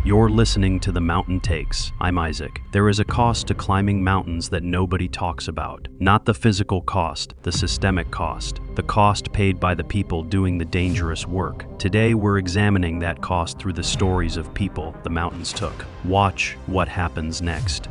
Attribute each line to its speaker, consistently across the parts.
Speaker 1: You're listening to The Mountain Takes. I'm Isaac. There is a cost to climbing mountains that nobody talks about. Not the physical cost, the systemic cost. The cost paid by the people doing the dangerous work. Today we're examining that cost through the stories of people the mountains took. Watch what happens next.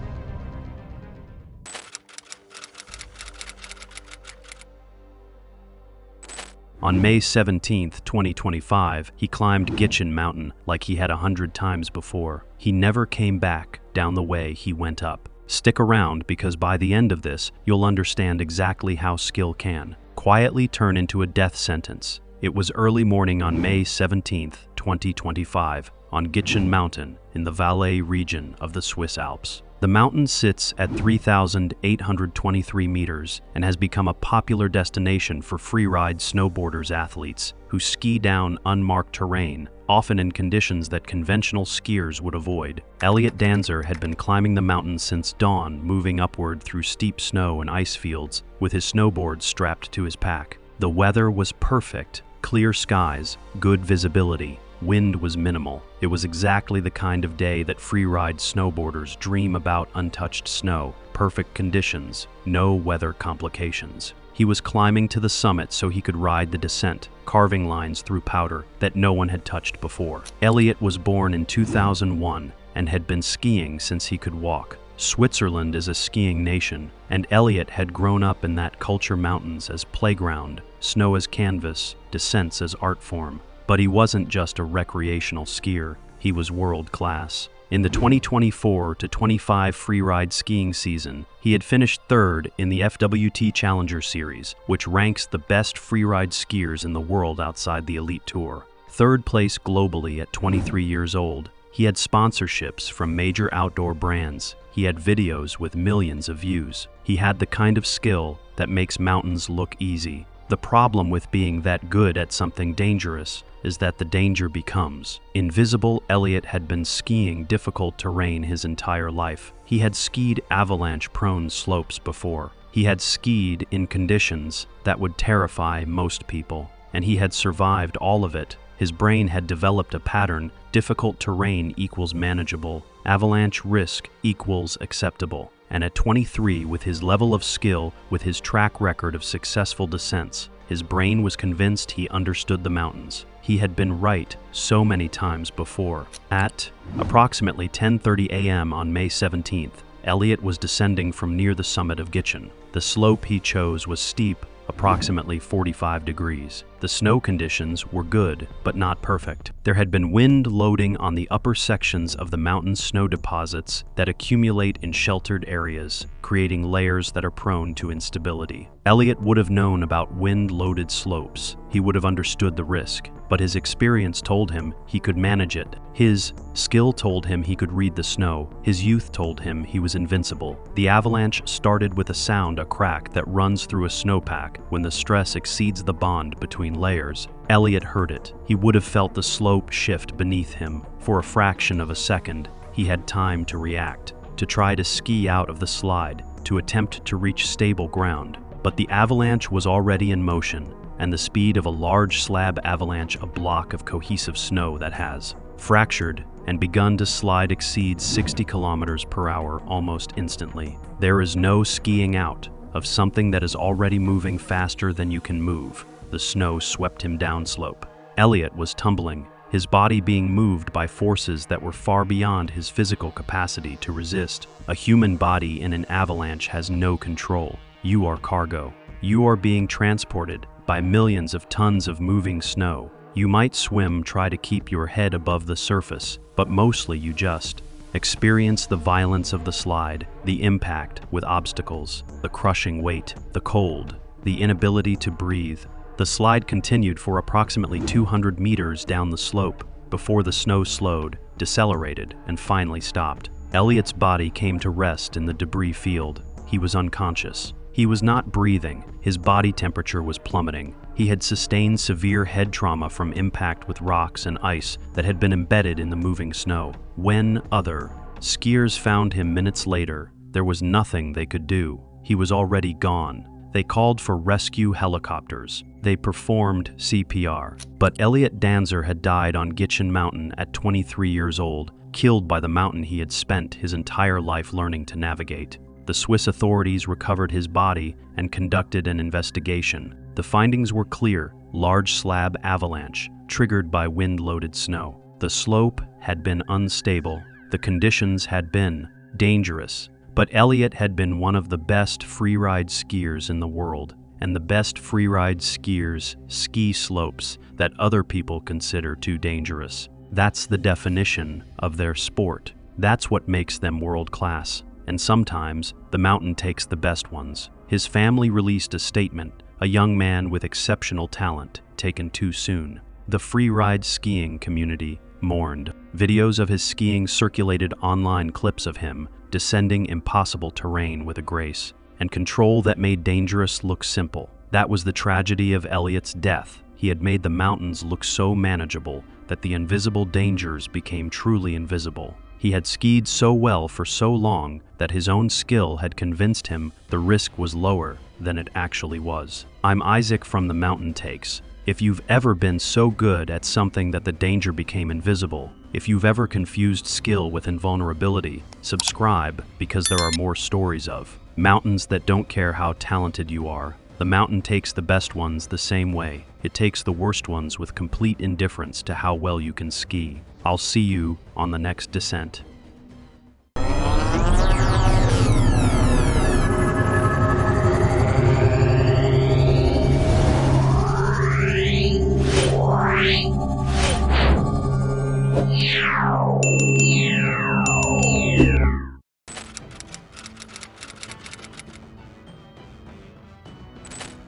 Speaker 1: On May 17, 2025, he climbed Gitchen Mountain like he had 100 times before. He never came back down the way he went up. Stick around because by the end of this, you'll understand exactly how skill can quietly turn into a death sentence. It was early morning on May 17, 2025, on Gitchen Mountain in the Valais region of the Swiss Alps. The mountain sits at 3,823 meters and has become a popular destination for freeride snowboarders athletes who ski down unmarked terrain, often in conditions that conventional skiers would avoid. Elliot Danzer had been climbing the mountain since dawn, moving upward through steep snow and ice fields with his snowboard strapped to his pack. The weather was perfect, clear skies, good visibility. Wind was minimal. It was exactly the kind of day that freeride snowboarders dream about. Untouched snow, perfect conditions, no weather complications. He was climbing to the summit so he could ride the descent, carving lines through powder that no one had touched before. Elliot was born in 2001 and had been skiing since he could walk. Switzerland is a skiing nation, and Elliot had grown up in that culture. Mountains as playground, snow as canvas, descents as art form. But he wasn't just a recreational skier, he was world-class. In the 2024-25 freeride skiing season, he had finished third in the FWT Challenger Series, which ranks the best freeride skiers in the world outside the Elite Tour. Third place globally at 23 years old, he had sponsorships from major outdoor brands. He had videos with millions of views. He had the kind of skill that makes mountains look easy. The problem with being that good at something dangerous is that the danger becomes invisible. Elliot had been skiing difficult terrain his entire life. He had skied avalanche-prone slopes before. He had skied in conditions that would terrify most people, and he had survived all of it. His brain had developed a pattern: difficult terrain equals manageable, avalanche risk equals acceptable. And at 23, with his level of skill, with his track record of successful descents, his brain was convinced he understood the mountains. He had been right so many times before. At approximately 10:30 a.m. on May 17th, Elliot was descending from near the summit of Gitchen. The slope he chose was steep, approximately 45 degrees. The snow conditions were good, but not perfect. There had been wind loading on the upper sections of the mountain's snow deposits that accumulate in sheltered areas, creating layers that are prone to instability. Elliot would have known about wind-loaded slopes. He would have understood the risk, but his experience told him he could manage it. His skill told him he could read the snow. His youth told him he was invincible. The avalanche started with a sound, a crack that runs through a snowpack when the stress exceeds the bond between layers. Elliot heard it. He would have felt the slope shift beneath him. For a fraction of a second, he had time to react, to try to ski out of the slide, to attempt to reach stable ground. But the avalanche was already in motion, and the speed of a large slab avalanche, a block of cohesive snow that has fractured and begun to slide, exceeds 60 kilometers per hour almost instantly. There is no skiing out of something that is already moving faster than you can move. The snow swept him downslope. Elliot was tumbling, his body being moved by forces that were far beyond his physical capacity to resist. A human body in an avalanche has no control. You are cargo. You are being transported by millions of tons of moving snow. You might swim, try to keep your head above the surface, but mostly you just experience the violence of the slide, the impact with obstacles, the crushing weight, the cold, the inability to breathe. The slide continued for approximately 200 meters down the slope before the snow slowed, decelerated, and finally stopped. Elliot's body came to rest in the debris field. He was unconscious. He was not breathing. His body temperature was plummeting. He had sustained severe head trauma from impact with rocks and ice that had been embedded in the moving snow. When other skiers found him minutes later, there was nothing they could do. He was already gone. They called for rescue helicopters. They performed CPR. But Elliot Danzer had died on Gitchen Mountain at 23 years old, killed by the mountain he had spent his entire life learning to navigate. The Swiss authorities recovered his body and conducted an investigation. The findings were clear: large slab avalanche, triggered by wind-loaded snow. The slope had been unstable. The conditions had been dangerous. But Elliot had been one of the best freeride skiers in the world, and the best freeride skiers ski slopes that other people consider too dangerous. That's the definition of their sport. That's what makes them world-class. And sometimes, the mountain takes the best ones. His family released a statement: a young man with exceptional talent, taken too soon. The freeride skiing community mourned. Videos of his skiing circulated online, clips of him descending impossible terrain with a grace and control that made dangerous look simple. That was the tragedy of Elliot's death. He had made the mountains look so manageable that the invisible dangers became truly invisible. He had skied so well for so long that his own skill had convinced him the risk was lower than it actually was. I'm Isaac from the Mountain Takes. If you've ever been so good at something that the danger became invisible, if you've ever confused skill with invulnerability, subscribe, because there are more stories of mountains that don't care how talented you are. The mountain takes the best ones the same way. It takes the worst ones with complete indifference to how well you can ski. I'll see you on the next descent.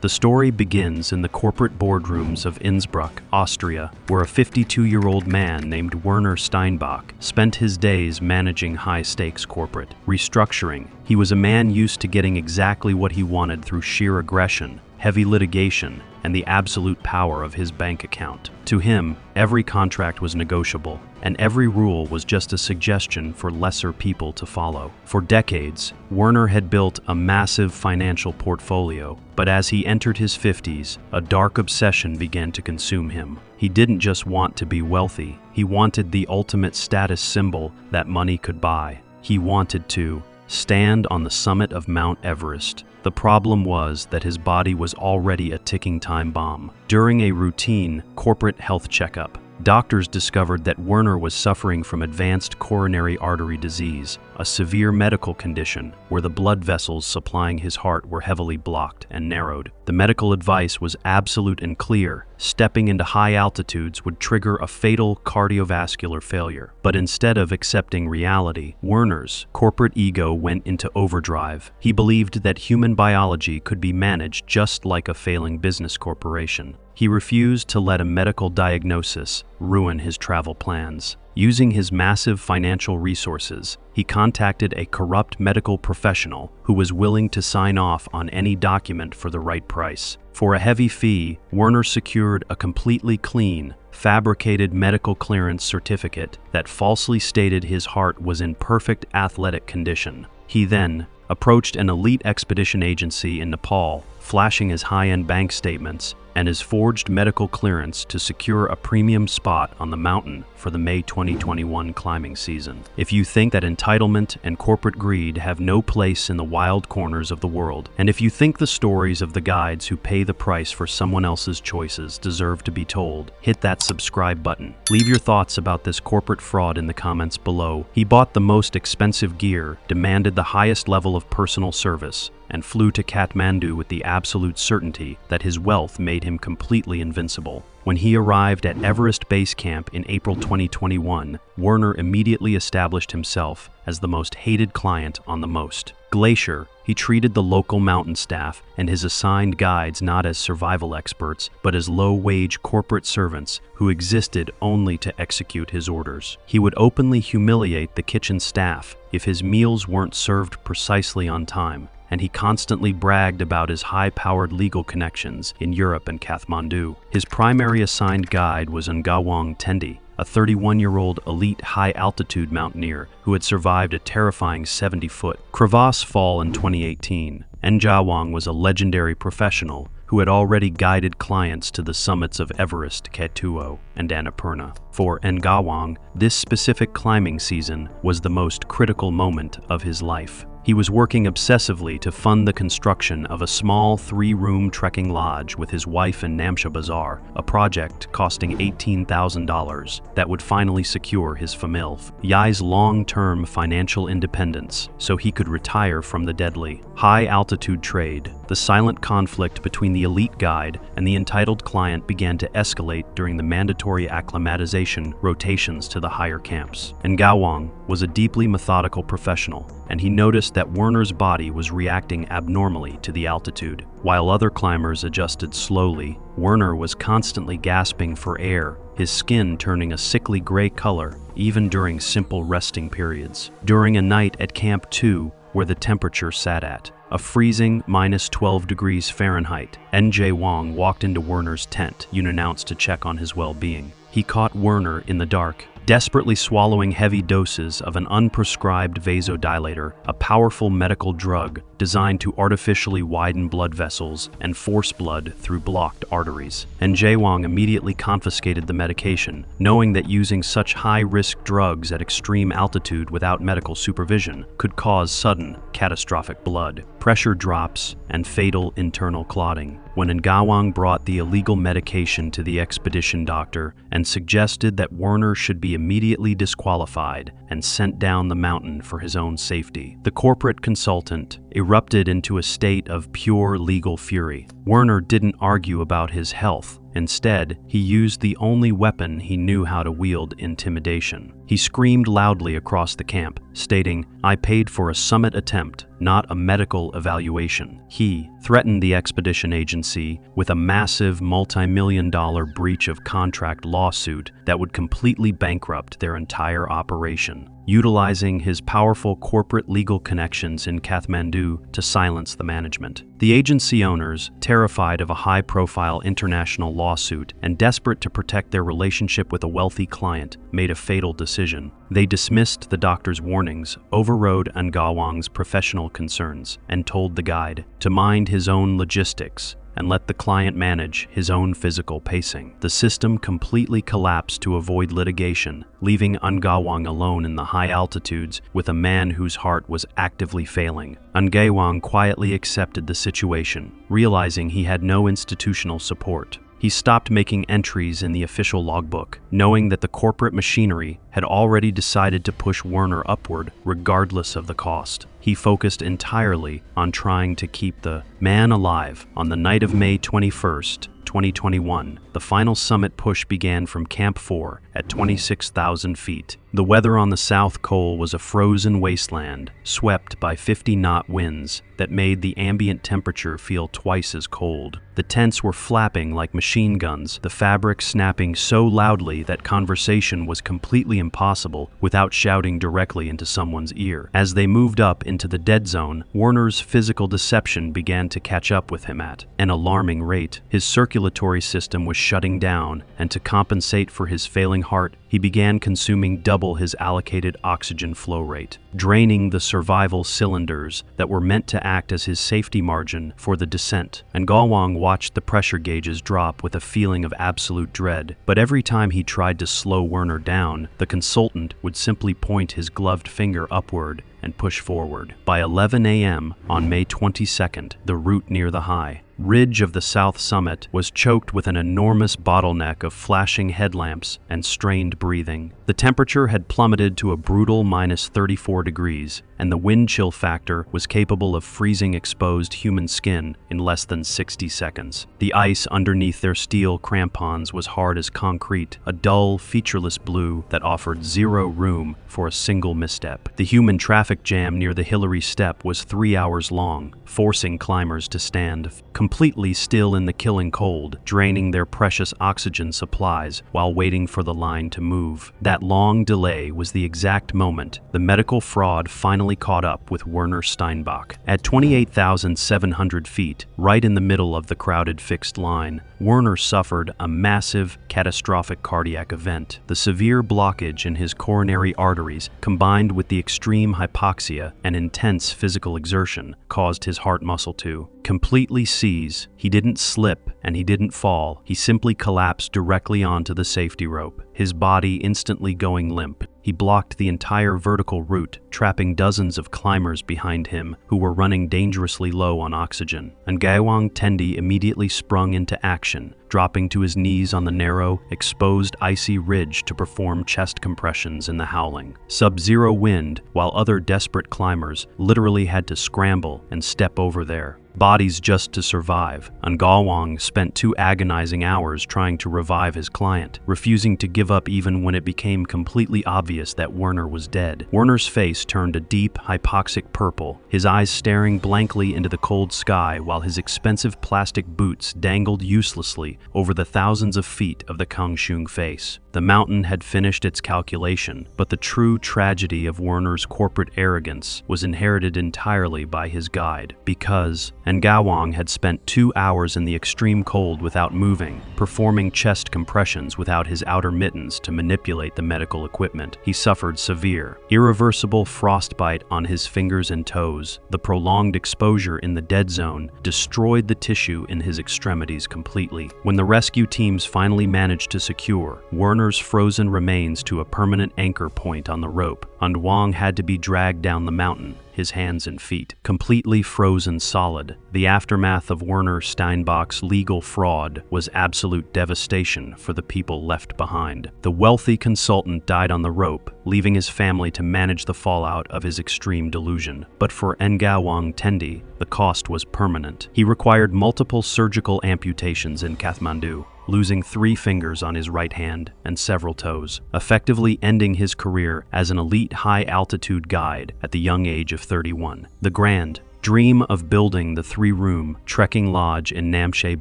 Speaker 1: The story begins in the corporate boardrooms of Innsbruck, Austria, where a 52-year-old man named Werner Steinbach spent his days managing high-stakes corporate restructuring. He was a man used to getting exactly what he wanted through sheer aggression, heavy litigation, and the absolute power of his bank account. To him, every contract was negotiable, and every rule was just a suggestion for lesser people to follow. For decades, Werner had built a massive financial portfolio, but as he entered his 50s, a dark obsession began to consume him. He didn't just want to be wealthy, he wanted the ultimate status symbol that money could buy. He wanted to stand on the summit of Mount Everest. The problem was that his body was already a ticking time bomb. During a routine corporate health checkup, doctors discovered that Werner was suffering from advanced coronary artery disease, a severe medical condition where the blood vessels supplying his heart were heavily blocked and narrowed. The medical advice was absolute and clear: stepping into high altitudes would trigger a fatal cardiovascular failure. But instead of accepting reality, Werner's corporate ego went into overdrive. He believed that human biology could be managed just like a failing business corporation. He refused to let a medical diagnosis ruin his travel plans. Using his massive financial resources, he contacted a corrupt medical professional who was willing to sign off on any document for the right price. For a heavy fee, Werner secured a completely clean, fabricated medical clearance certificate that falsely stated his heart was in perfect athletic condition. He then approached an elite expedition agency in Nepal, flashing his high-end bank statements and his forged medical clearance to secure a premium spot on the mountain for the May 2021 climbing season. If you think that entitlement and corporate greed have no place in the wild corners of the world, and if you think the stories of the guides who pay the price for someone else's choices deserve to be told, hit that subscribe button. Leave your thoughts about this corporate fraud in the comments below. He bought the most expensive gear, demanded the highest level of personal service, and flew to Kathmandu with the absolute certainty that his wealth made him completely invincible. When he arrived at Everest Base Camp in April 2021, Werner immediately established himself as the most hated client on the most Glacier. He treated the local mountain staff and his assigned guides not as survival experts, but as low-wage corporate servants who existed only to execute his orders. He would openly humiliate the kitchen staff if his meals weren't served precisely on time, and he constantly bragged about his high-powered legal connections in Europe and Kathmandu. His primary assigned guide was Ngawang Tendi, a 31-year-old elite high-altitude mountaineer who had survived a terrifying 70-foot crevasse fall in 2018. Njawang was a legendary professional who had already guided clients to the summits of Everest, Ketuo, and Annapurna. For Ngawang, this specific climbing season was the most critical moment of his life. He was working obsessively to fund the construction of a small 3-room trekking lodge with his wife in Namche Bazaar, a project costing $18,000 that would finally secure his famille Yai's long-term financial independence so he could retire from the deadly, high-altitude trade. The silent conflict between the elite guide and the entitled client began to escalate during the mandatory acclimatization rotations to the higher camps. Ngawang was a deeply methodical professional, and he noticed that Werner's body was reacting abnormally to the altitude. While other climbers adjusted slowly, Werner was constantly gasping for air, his skin turning a sickly gray color even during simple resting periods. During a night at Camp 2, where the temperature sat at a freezing -12 degrees Fahrenheit, NJ Wang walked into Werner's tent, unannounced to check on his well-being. He caught Werner in the dark, desperately swallowing heavy doses of an unprescribed vasodilator, a powerful medical drug designed to artificially widen blood vessels and force blood through blocked arteries. And Jaewang immediately confiscated the medication, knowing that using such high-risk drugs at extreme altitude without medical supervision could cause sudden, catastrophic blood pressure drops and fatal internal clotting. When Ngawang brought the illegal medication to the expedition doctor and suggested that Werner should be immediately disqualified and sent down the mountain for his own safety, the corporate consultant erupted into a state of pure legal fury. Werner didn't argue about his health. Instead, he used the only weapon he knew how to wield: intimidation. He screamed loudly across the camp, stating, "I paid for a summit attempt, not a medical evaluation." He threatened the expedition agency with a massive multi-million-dollar breach of contract lawsuit that would completely bankrupt their entire operation, utilizing his powerful corporate legal connections in Kathmandu to silence the management. The agency owners, terrified of a high-profile international lawsuit and desperate to protect their relationship with a wealthy client, made a fatal decision. They dismissed the doctor's warnings, overrode Ngawang's professional concerns, and told the guide to mind his own logistics and let the client manage his own physical pacing. The system completely collapsed to avoid litigation, leaving Ngawang alone in the high altitudes with a man whose heart was actively failing. Ngawang quietly accepted the situation, realizing he had no institutional support. He stopped making entries in the official logbook, knowing that the corporate machinery had already decided to push Werner upward regardless of the cost. He focused entirely on trying to keep the man alive. On the night of May 21st, 2021, the final summit push began from Camp 4 at 26,000 feet. The weather on the South Col was a frozen wasteland, swept by 50-knot winds that made the ambient temperature feel twice as cold. The tents were flapping like machine guns, the fabric snapping so loudly that conversation was completely impossible without shouting directly into someone's ear. As they moved up into the dead zone, Werner's physical deception began to catch up with him at an alarming rate. His circulatory system was shutting down, and to compensate for his failing heart, he began consuming double his allocated oxygen flow rate, draining the survival cylinders that were meant to act as his safety margin for the descent. Ngawang watched the pressure gauges drop with a feeling of absolute dread, but every time he tried to slow Werner down, the consultant would simply point his gloved finger upward and push forward. By 11 a.m. on May 22nd, the route near the high ridge of the south summit was choked with an enormous bottleneck of flashing headlamps and strained breathing. The temperature had plummeted to a brutal -34 degrees, and the wind chill factor was capable of freezing exposed human skin in less than 60 seconds. The ice underneath their steel crampons was hard as concrete, a dull, featureless blue that offered zero room for a single misstep. The human traffic jam near the Hillary Step was 3 hours long, forcing climbers to stand completely still in the killing cold, draining their precious oxygen supplies while waiting for the line to move. That long delay was the exact moment the medical fraud finally finally caught up with Werner Steinbach. At 28,700 feet, right in the middle of the crowded fixed line, Werner suffered a massive, catastrophic cardiac event. The severe blockage in his coronary arteries, combined with the extreme hypoxia and intense physical exertion, caused his heart muscle to completely seize. He didn't slip and he didn't fall. He simply collapsed directly onto the safety rope, his body instantly going limp. He blocked the entire vertical route, trapping dozens of climbers behind him who were running dangerously low on oxygen. Ngawang Tendi immediately sprung into action, dropping to his knees on the narrow, exposed icy ridge to perform chest compressions in the howling, sub-zero wind, while other desperate climbers literally had to scramble and step over their bodies just to survive. Ngawang spent 2 agonizing hours trying to revive his client, refusing to give up even when it became completely obvious that Werner was dead. Werner's face turned a deep, hypoxic purple, his eyes staring blankly into the cold sky while his expensive plastic boots dangled uselessly over the thousands of feet of the Kangshung face. The mountain had finished its calculation, but the true tragedy of Werner's corporate arrogance was inherited entirely by his guide, because Ngawang had spent 2 hours in the extreme cold without moving, performing chest compressions without his outer mittens to manipulate the medical equipment. He suffered severe, irreversible frostbite on his fingers and toes. The prolonged exposure in the dead zone destroyed the tissue in his extremities completely. When the rescue teams finally managed to secure Werner's frozen remains to a permanent anchor point on the rope, Ngawang had to be dragged down the mountain, his hands and feet completely frozen solid. The aftermath of Werner Steinbach's legal fraud was absolute devastation for the people left behind. The wealthy consultant died on the rope, leaving his family to manage the fallout of his extreme delusion. But for Ngawang Tendi, the cost was permanent. He required multiple surgical amputations in Kathmandu, losing 3 fingers on his right hand and several toes, effectively ending his career as an elite high-altitude guide at the young age of 31. The grand dream of building the 3-room trekking lodge in Namche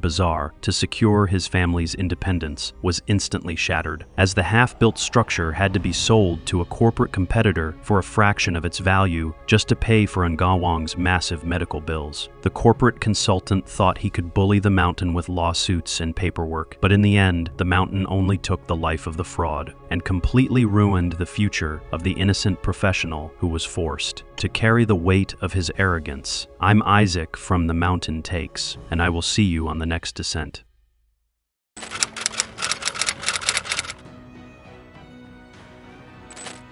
Speaker 1: Bazaar to secure his family's independence was instantly shattered, as the half-built structure had to be sold to a corporate competitor for a fraction of its value just to pay for Ngawang's massive medical bills. The corporate consultant thought he could bully the mountain with lawsuits and paperwork, but in the end, the mountain only took the life of the fraud and completely ruined the future of the innocent professional who was forced to carry the weight of his arrogance. I'm Isaac from The Mountain Takes, and I will see you on the next descent.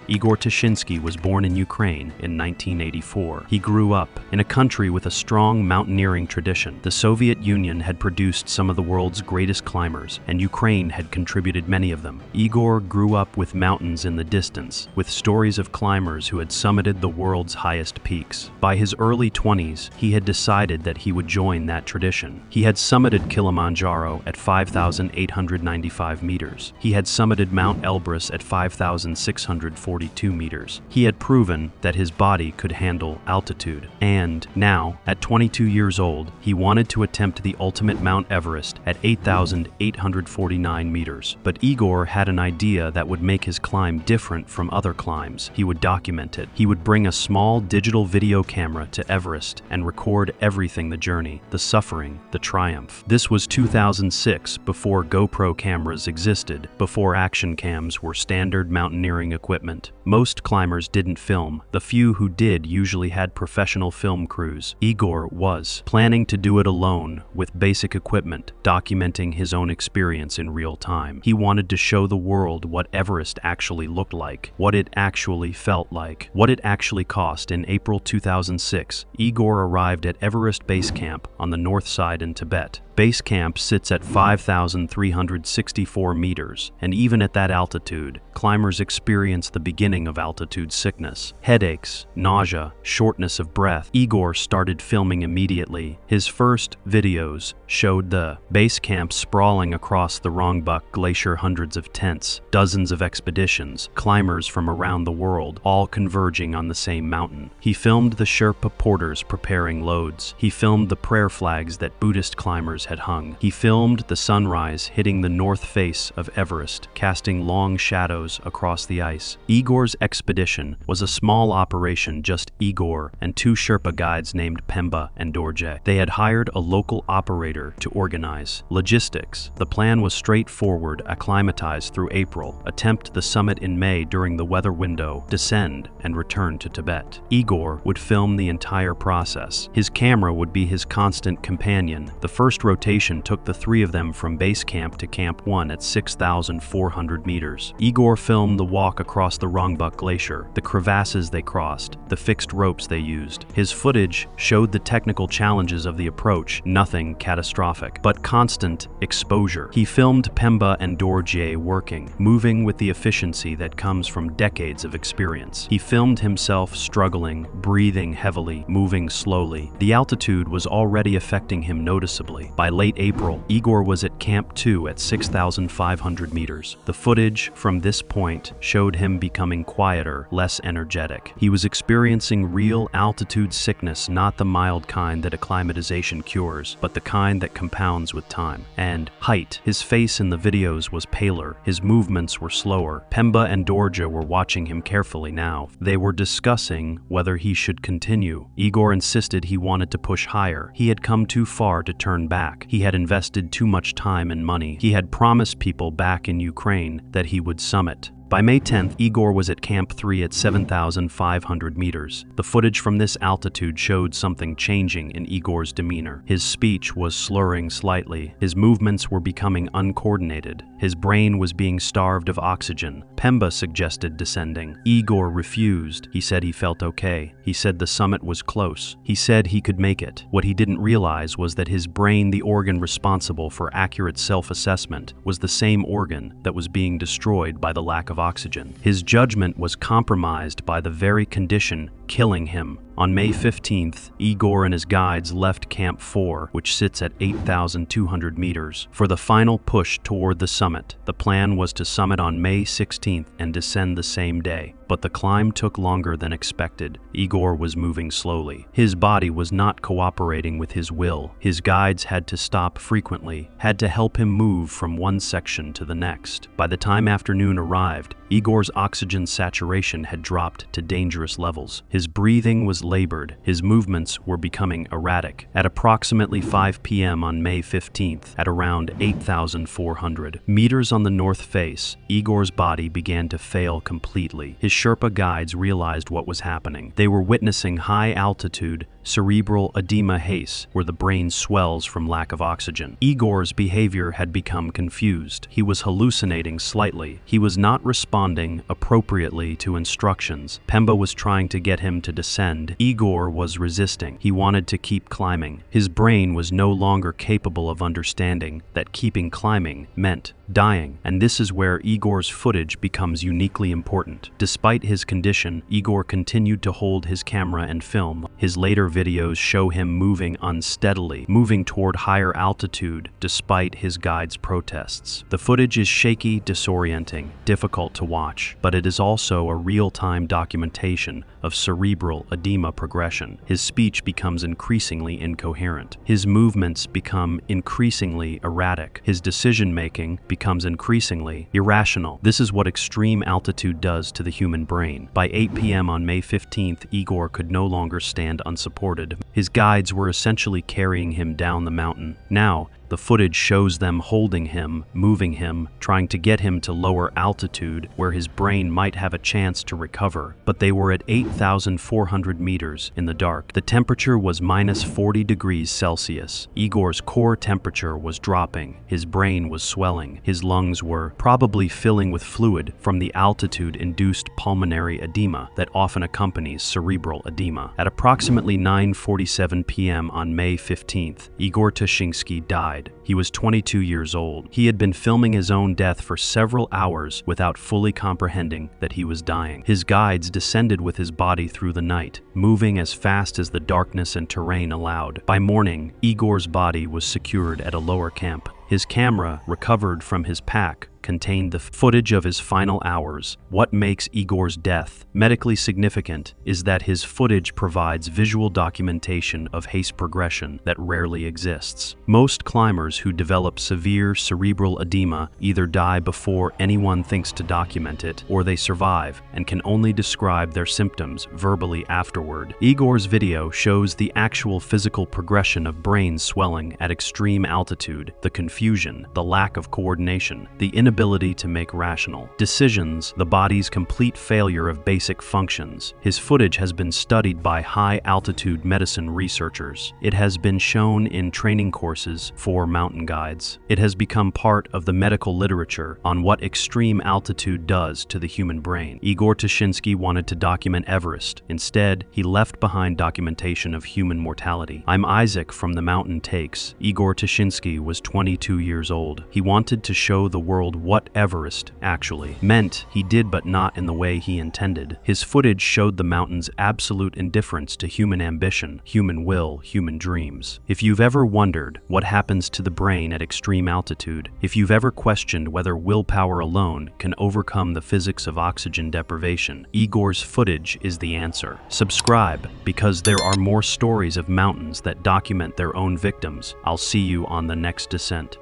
Speaker 1: Igor Tishinsky was born in Ukraine in 1984. He grew up in a country with a strong mountaineering tradition. The Soviet Union had produced some of the world's greatest climbers, and Ukraine had contributed many of them. Igor grew up with mountains in the distance, with stories of climbers who had summited the world's highest peaks. By his early 20s, he had decided that he would join that tradition. He had summited Kilimanjaro at 5,895 meters. He had summited Mount Elbrus at 5,642 meters. He had proven that his body could handle altitude. And now, at 22 years old, he wanted to attempt the ultimate Mount Everest at 8,849 meters. But Igor had an idea that would make his climb different from other climbs. He would document it. He would bring a small digital video camera to Everest and record everything: the journey, the suffering, the triumph. This was 2006, before GoPro cameras existed, before action cams were standard mountaineering equipment. Most climbers didn't film. The few who did usually had professional film crews. Igor was planning to do it alone, with basic equipment, documenting his own experience in real time. He wanted to show the world what Everest actually looked like, what it actually felt like, what it actually cost. In April 2006, Igor arrived at Everest Base Camp on the north side in Tibet. Base camp sits at 5,364 meters, and even at that altitude, climbers experience the beginning of altitude sickness. Headaches, nausea, shortness of breath. Igor started filming immediately. His first videos showed the base camp sprawling across the Rongbuk Glacier, hundreds of tents, dozens of expeditions, climbers from around the world, all converging on the same mountain. He filmed the Sherpa porters preparing loads. He filmed the prayer flags that Buddhist climbers had hung. He filmed the sunrise hitting the north face of Everest, casting long shadows across the ice. Igor's expedition was a small operation, just Igor and two Sherpa guides named Pemba and Dorje. They had hired a local operator to organize logistics. The plan was straightforward: acclimatize through April, attempt the summit in May during the weather window, descend, and return to Tibet. Igor would film the entire process. His camera would be his constant companion. The first rotation took the three of them from base camp to Camp 1 at 6,400 meters. Igor filmed the walk across the Rongbuk Glacier, the crevasses they crossed, the fixed ropes they used. His footage showed the technical challenges of the approach, nothing catastrophic, but constant exposure. He filmed Pemba and Dorje working, moving with the efficiency that comes from decades of experience. He filmed himself struggling, breathing heavily, moving slowly. The altitude was already affecting him noticeably. By late April, Igor was at Camp 2 at 6,500 meters. The footage from this point showed him becoming quieter, less energetic. He was experiencing real altitude sickness, not the mild kind that acclimatization cures, but the kind that compounds with time. And height. His face in the videos was paler. His movements were slower. Pemba and Dorje were watching him carefully now. They were discussing whether he should continue. Igor insisted he wanted to push higher. He had come too far to turn back. He had invested too much time and money. He had promised people back in Ukraine that he would summit. By May 10th, Igor was at Camp 3 at 7,500 meters. The footage from this altitude showed something changing in Igor's demeanor. His speech was slurring slightly. His movements were becoming uncoordinated. His brain was being starved of oxygen. Pemba suggested descending. Igor refused. He said he felt okay. He said the summit was close. He said he could make it. What he didn't realize was that his brain, the organ responsible for accurate self-assessment, was the same organ that was being destroyed by the lack of oxygen. His judgment was compromised by the very condition killing him. On May 15th, Igor and his guides left Camp 4, which sits at 8,200 meters, for the final push toward the summit. The plan was to summit on May 16th and descend the same day. But the climb took longer than expected. Igor was moving slowly. His body was not cooperating with his will. His guides had to stop frequently, had to help him move from one section to the next. By the time afternoon arrived, Igor's oxygen saturation had dropped to dangerous levels. His breathing was labored. His movements were becoming erratic. At approximately 5 p.m. on May 15th, at around 8,400 meters on the north face, Igor's body began to fail completely. His Sherpa guides realized what was happening. They were witnessing high-altitude cerebral edema haze, where the brain swells from lack of oxygen. Igor's behavior had become confused. He was hallucinating slightly. He was not responding appropriately to instructions. Pemba was trying to get him to descend. Igor was resisting. He wanted to keep climbing. His brain was no longer capable of understanding that keeping climbing meant dying. And this is where Igor's footage becomes uniquely important. Despite his condition, Igor continued to hold his camera and film. His later videos show him moving unsteadily, moving toward higher altitude despite his guide's protests. The footage is shaky, disorienting, difficult to watch, but it is also a real-time documentation of cerebral edema progression. His speech becomes increasingly incoherent. His movements become increasingly erratic. His decision-making becomes increasingly irrational. This is what extreme altitude does to the human brain. By 8 p.m. on May 15th, Igor could no longer stand unsupported. His guides were essentially carrying him down the mountain. Now, the footage shows them holding him, moving him, trying to get him to lower altitude where his brain might have a chance to recover. But they were at 8,400 meters in the dark. The temperature was minus 40 degrees Celsius. Igor's core temperature was dropping. His brain was swelling. His lungs were probably filling with fluid from the altitude-induced pulmonary edema that often accompanies cerebral edema. At approximately 9:47 p.m. on May 15th, Igor Tushinsky died. He was 22 years old. He had been filming his own death for several hours without fully comprehending that he was dying. His guides descended with his body through the night, moving as fast as the darkness and terrain allowed. By morning, Igor's body was secured at a lower camp. His camera, recovered from his pack, contained the footage of his final hours. What makes Igor's death medically significant is that his footage provides visual documentation of haste progression that rarely exists. Most climbers who develop severe cerebral edema either die before anyone thinks to document it, or they survive and can only describe their symptoms verbally afterward. Igor's video shows the actual physical progression of brain swelling at extreme altitude, the confusion, the lack of coordination, the inability to make rational decisions, the body's complete failure of basic functions. His footage has been studied by high-altitude medicine researchers. It has been shown in training courses for mountain guides. It has become part of the medical literature on what extreme altitude does to the human brain. Igor Tyszynski wanted to document Everest. Instead, he left behind documentation of human mortality. I'm Isaac from the Mountain Takes. Igor Tyszynski was 22 years old. He wanted to show the world what Everest actually meant. He did, but not in the way he intended. His footage showed the mountain's absolute indifference to human ambition, human will, human dreams. If you've ever wondered what happens to the brain at extreme altitude, if you've ever questioned whether willpower alone can overcome the physics of oxygen deprivation, Igor's footage is the answer. Subscribe, because there are more stories of mountains that document their own victims. I'll see you on the next descent.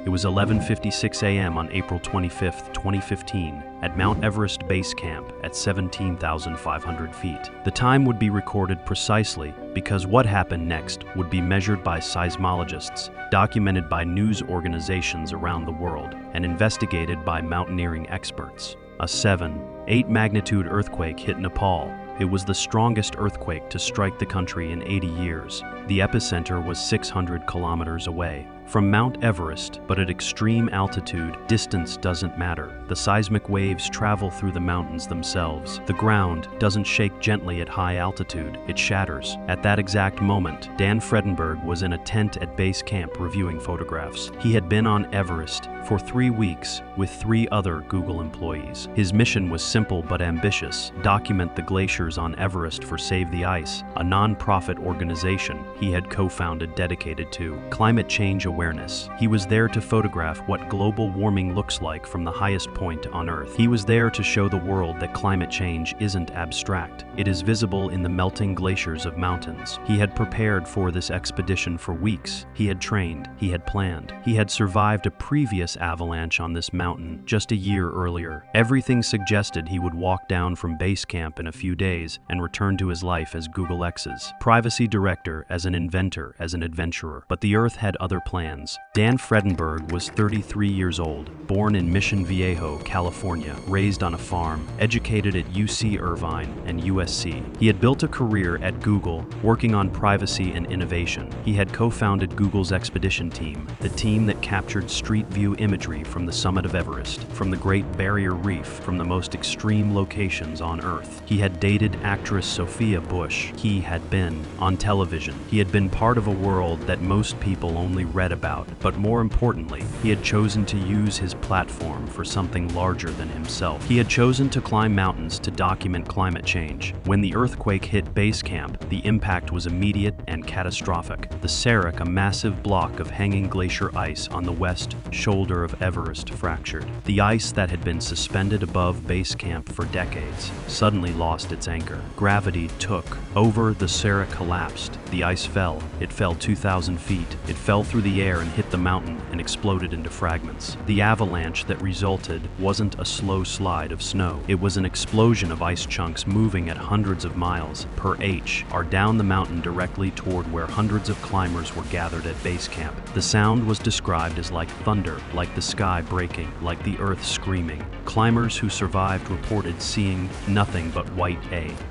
Speaker 1: It was 11:56 a.m. on April 25, 2015, at Mount Everest Base Camp at 17,500 feet. The time would be recorded precisely because what happened next would be measured by seismologists, documented by news organizations around the world, and investigated by mountaineering experts. A 7.8 magnitude earthquake hit Nepal. It was the strongest earthquake to strike the country in 80 years. The epicenter was 600 kilometers away from Mount Everest, but at extreme altitude, distance doesn't matter. The seismic waves travel through the mountains themselves. The ground doesn't shake gently at high altitude, it shatters. At that exact moment, Dan Fredenberg was in a tent at base camp reviewing photographs. He had been on Everest for 3 weeks with 3 other Google employees. His mission was simple but ambitious: document the glaciers on Everest for Save the Ice, a non-profit organization he had co-founded dedicated to climate change awareness. He was there to photograph what global warming looks like from the highest point on Earth. He was there to show the world that climate change isn't abstract. It is visible in the melting glaciers of mountains. He had prepared for this expedition for weeks. He had trained. He had planned. He had survived a previous avalanche on this mountain just a year earlier. Everything suggested he would walk down from base camp in a few days and return to his life as Google X's privacy director, as an inventor, as an adventurer. But the Earth had other plans. Dan Fredenberg was 33 years old, born in Mission Viejo, California, raised on a farm, educated at UC Irvine and USC. He had built a career at Google, working on privacy and innovation. He had co-founded Google's expedition team, the team that captured street view imagery from the summit of Everest, from the Great Barrier Reef, from the most extreme locations on Earth. He had dated actress Sophia Bush. He had been on television. He had been part of a world that most people only read about, but more importantly, he had chosen to use his platform for something larger than himself. He had chosen to climb mountains to document climate change. When the earthquake hit base camp, the impact was immediate and catastrophic. The Sarak, a massive block of hanging glacier ice on the west shoulder of Everest, fractured. The ice that had been suspended above base camp for decades suddenly lost its anchor. Gravity took over. The Sarak collapsed. The ice fell. It fell 2,000 feet. It fell through the air and hit the mountain and exploded into fragments. The avalanche that resulted wasn't a slow slide of snow. It was an explosion of ice chunks moving at hundreds of miles per h down the mountain directly toward where hundreds of climbers were gathered at base camp. The sound was described as like thunder, like the sky breaking, like the earth screaming. Climbers who survived reported seeing nothing but white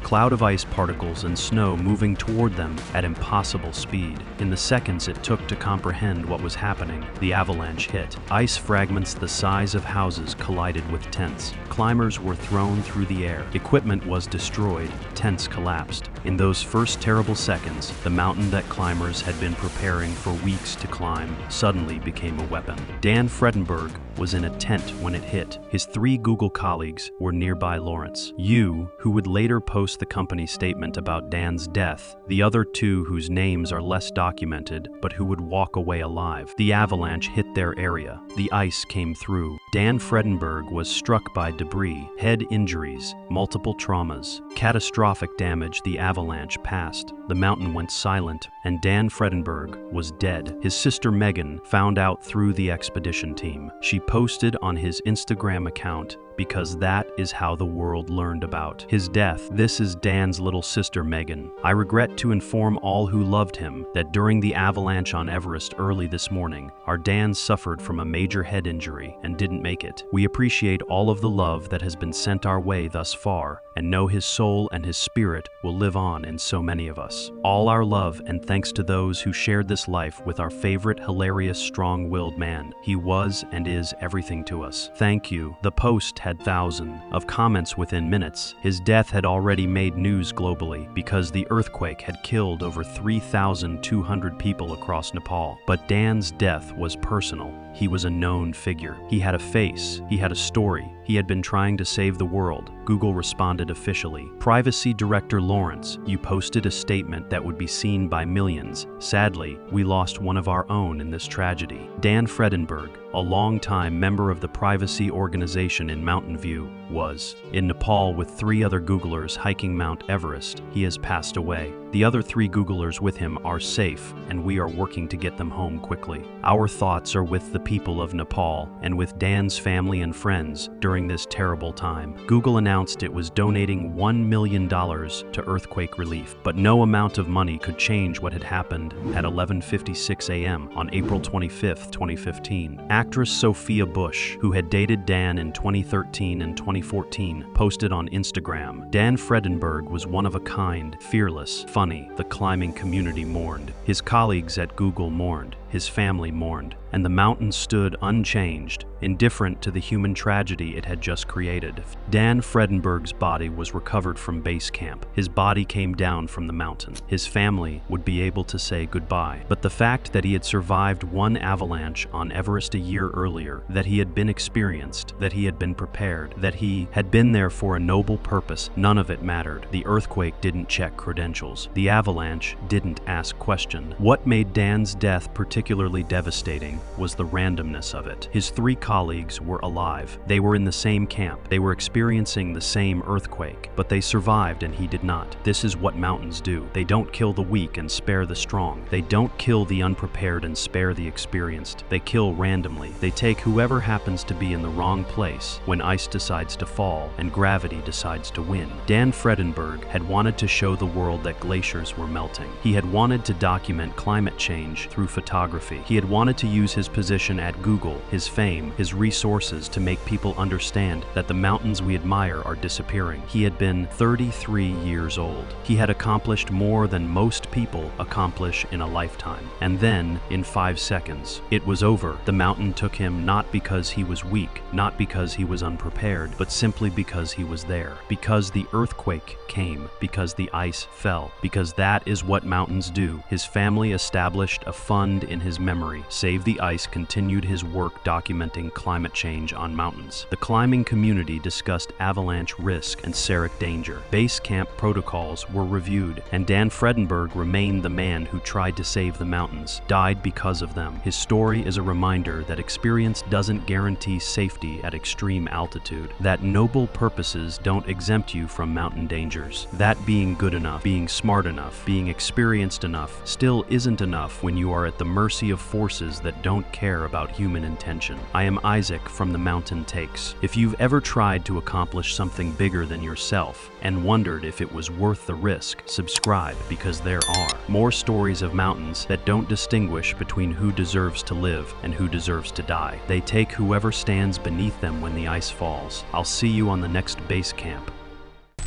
Speaker 1: cloud of ice particles and snow moving toward them at impossible speed. In the seconds it took to comprehend understand what was happening, the avalanche hit. Ice fragments the size of houses collided with tents. Climbers were thrown through the air. Equipment was destroyed. Tents collapsed. In those first terrible seconds, the mountain that climbers had been preparing for weeks to climb suddenly became a weapon. Dan Fredenberg was in a tent when it hit. His 3 Google colleagues were nearby Lawrence. Yu, who would later post the company statement about Dan's death, the other 2 whose names are less documented, but who would walk away alive. The avalanche hit their area. The ice came through. Dan Fredenberg was struck by debris, head injuries, multiple traumas, catastrophic damage. The avalanche passed. The mountain went silent, and Dan Fredenberg was dead. His sister Megan found out through the expedition team. She posted on his Instagram account, because that is how the world learned about his death. This is Dan's little sister Megan. I regret to inform all who loved him that during the avalanche on Everest early this morning, our Dan suffered from a major head injury and didn't make it. We appreciate all of the love that has been sent our way thus far, and know his soul and his spirit will live on in so many of us. All our love and thanks to those who shared this life with our favorite, hilarious, strong-willed man. He was and is everything to us. Thank you. The post had thousands of comments within minutes. His death had already made news globally because the earthquake had killed over 3,200 people across Nepal. But Dan's death was personal. He was a known figure. He had a face. He had a story. He had been trying to save the world. Google responded officially. Privacy Director Lawrence, you posted a statement that would be seen by millions. Sadly, we lost one of our own in this tragedy. Dan Fredenberg, a longtime member of the privacy organization in Mountain View, was in Nepal with 3 other Googlers hiking Mount Everest. He has passed away. The other 3 Googlers with him are safe, and we are working to get them home quickly. Our thoughts are with the people of Nepal and with Dan's family and friends during this terrible time. Google announced it was donating $1 million to earthquake relief, but no amount of money could change what had happened at 11:56 a.m. on April 25, 2015. Actress Sophia Bush, who had dated Dan in 2013 and 2014, posted on Instagram, Dan Fredenberg was one of a kind, fearless, funny. The climbing community mourned. His colleagues at Google mourned. His family mourned. And the mountain stood unchanged, indifferent to the human tragedy it had just created. Dan Fredenberg's body was recovered from base camp. His body came down from the mountain. His family would be able to say goodbye. But the fact that he had survived one avalanche on Everest a year earlier, that he had been experienced, that he had been prepared, that he had been there for a noble purpose, none of it mattered. The earthquake didn't check credentials. The avalanche didn't ask question. What made Dan's death particularly devastating was the randomness of it. His 3 colleagues were alive. They were in the same camp. They were experiencing the same earthquake, but they survived and he did not. This is what mountains do. They don't kill the weak and spare the strong. They don't kill the unprepared and spare the experienced. They kill randomly. They take whoever happens to be in the wrong place when ice decides to fall and gravity decides to win. Dan Fredenberg had wanted to show the world that glaciers were melting. He had wanted to document climate change through photography. He had wanted to use his position at Google, his fame, his resources to make people understand that the mountains we admire are disappearing. He had been 33 years old. He had accomplished more than most people accomplish in a lifetime. And then, in 5 seconds, it was over. The mountain took him not because he was weak, not because he was unprepared, but simply because he was there. Because the earthquake came, because the ice fell, because that is what mountains do. His family established a fund in his memory. Save the Ice continued his work documenting climate change on mountains. The climbing community discussed avalanche risk and seric danger. Base camp protocols were reviewed, and Dan Fredenberg remained the man who tried to save the mountains, died because of them. His story is a reminder that experience doesn't guarantee safety at extreme altitude, that noble purposes don't exempt you from mountain dangers, that being good enough, being smart enough, being experienced enough still isn't enough when you are at the mercy of forces that don't care about human intention. I am Isaac from The Mountain Takes. If you've ever tried to accomplish something bigger than yourself and wondered if it was worth the risk, subscribe, because there are more stories of mountains that don't distinguish between who deserves to live and who deserves to die. They take whoever stands beneath them when the ice falls. I'll see you on the next base camp.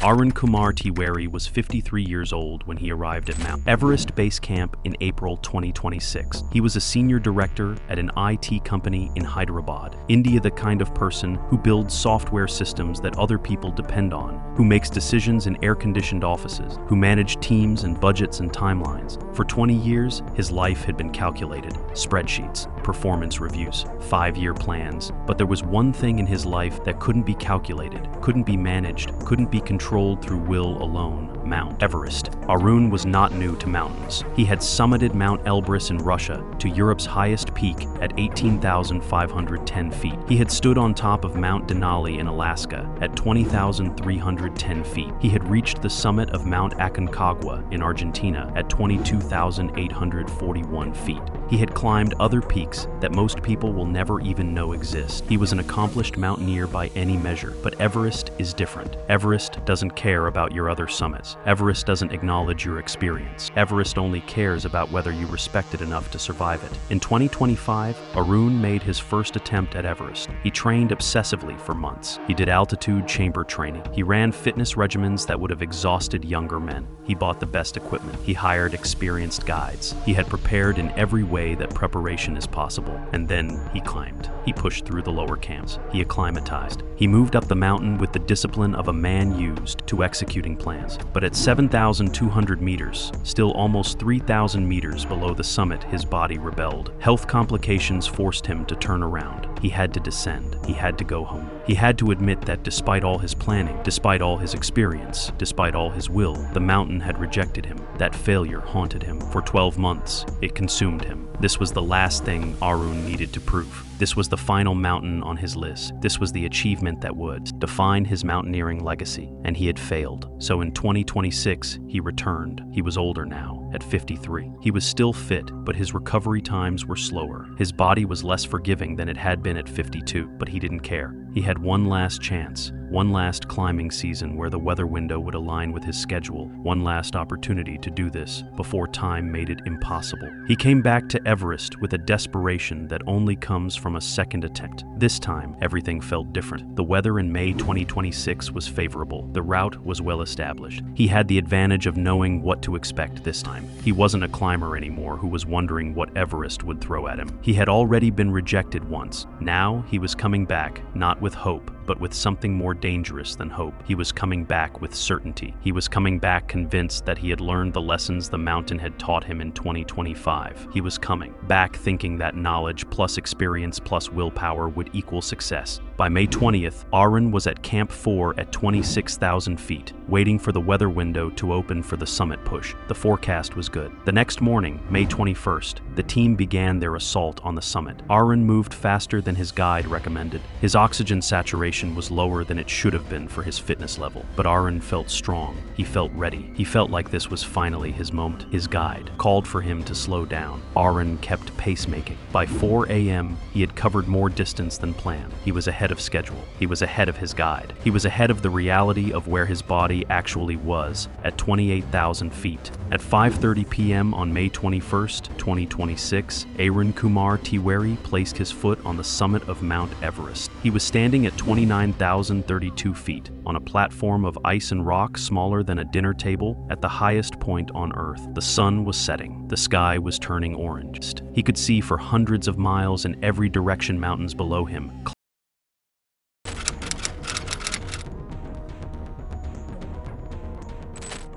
Speaker 1: Arun Kumar Tiwari was 53 years old when he arrived at Mount Everest Base Camp in April 2026. He was a senior director at an IT company in Hyderabad, India, the kind of person who builds software systems that other people depend on, who makes decisions in air-conditioned offices, who manage teams and budgets and timelines. For 20 years, his life had been calculated: spreadsheets, performance reviews, 5-year plans. But there was one thing in his life that couldn't be calculated, couldn't be managed, couldn't be controlled through will alone: Mount Everest. Arun was not new to mountains. He had summited Mount Elbrus in Russia to Europe's highest peak at 18,510 feet. He had stood on top of Mount Denali in Alaska at 20,310 feet. He had reached the summit of Mount Aconcagua in Argentina at 22,841 feet. He had climbed other peaks that most people will never even know exist. He was an accomplished mountaineer by any measure, but Everest is different. Everest doesn't care about your other summits. Everest doesn't acknowledge your experience. Everest only cares about whether you respect it enough to survive it. In 2025, Arun made his first attempt at Everest. He trained obsessively for months. He did altitude chamber training. He ran fitness regimens that would have exhausted younger men. He bought the best equipment. He hired experienced guides. He had prepared in every way that preparation is possible. And then he climbed. He pushed through the lower camps. He acclimatized. He moved up the mountain with the discipline of a man used to executing plans. But at 7,200 meters, still almost 3,000 meters below the summit, his body rebelled. Health complications forced him to turn around. He had to descend. He had to go home. He had to admit that despite all his planning, despite all his experience, despite all his will, the mountain had rejected him. That failure haunted him. For 12 months, it consumed him. This was the last thing Arun needed to prove. This was the final mountain on his list. This was the achievement that would define his mountaineering legacy, and he had failed. So in 2026, he returned. He was older now, at 53. He was still fit, but his recovery times were slower. His body was less forgiving than it had been at 52, but he didn't care. He had one last chance, one last climbing season where the weather window would align with his schedule, one last opportunity to do this before time made it impossible. He came back to Everest with a desperation that only comes from a second attempt. This time, everything felt different. The weather in May 2026 was favorable. The route was well established. He had the advantage of knowing what to expect this time. He wasn't a climber anymore who was wondering what Everest would throw at him. He had already been rejected once. Now he was coming back, not with hope, but with something more dangerous than hope. He was coming back with certainty. He was coming back convinced that he had learned the lessons the mountain had taught him in 2025. He was coming back thinking that knowledge plus experience plus willpower would equal success. By May 20th, Arun was at Camp 4 at 26,000 feet, waiting for the weather window to open for the summit push. The forecast was good. The next morning, May 21st, the team began their assault on the summit. Arun moved faster than his guide recommended. His oxygen saturation was lower than it should have been for his fitness level, but Arun felt strong. He felt ready. He felt like this was finally his moment. His guide called for him to slow down. Arun kept pacemaking. By 4 a.m., he had covered more distance than planned. He was ahead of schedule. He was ahead of his guide. He was ahead of the reality of where his body actually was, at 28,000 feet. At 5:30 p.m. on May 21st, 2026, Arun Kumar Tiwari placed his foot on the summit of Mount Everest. He was standing at 29,032 feet, on a platform of ice and rock smaller than a dinner table at the highest point on Earth. The sun was setting. The sky was turning orange. He could see for hundreds of miles in every direction mountains below him.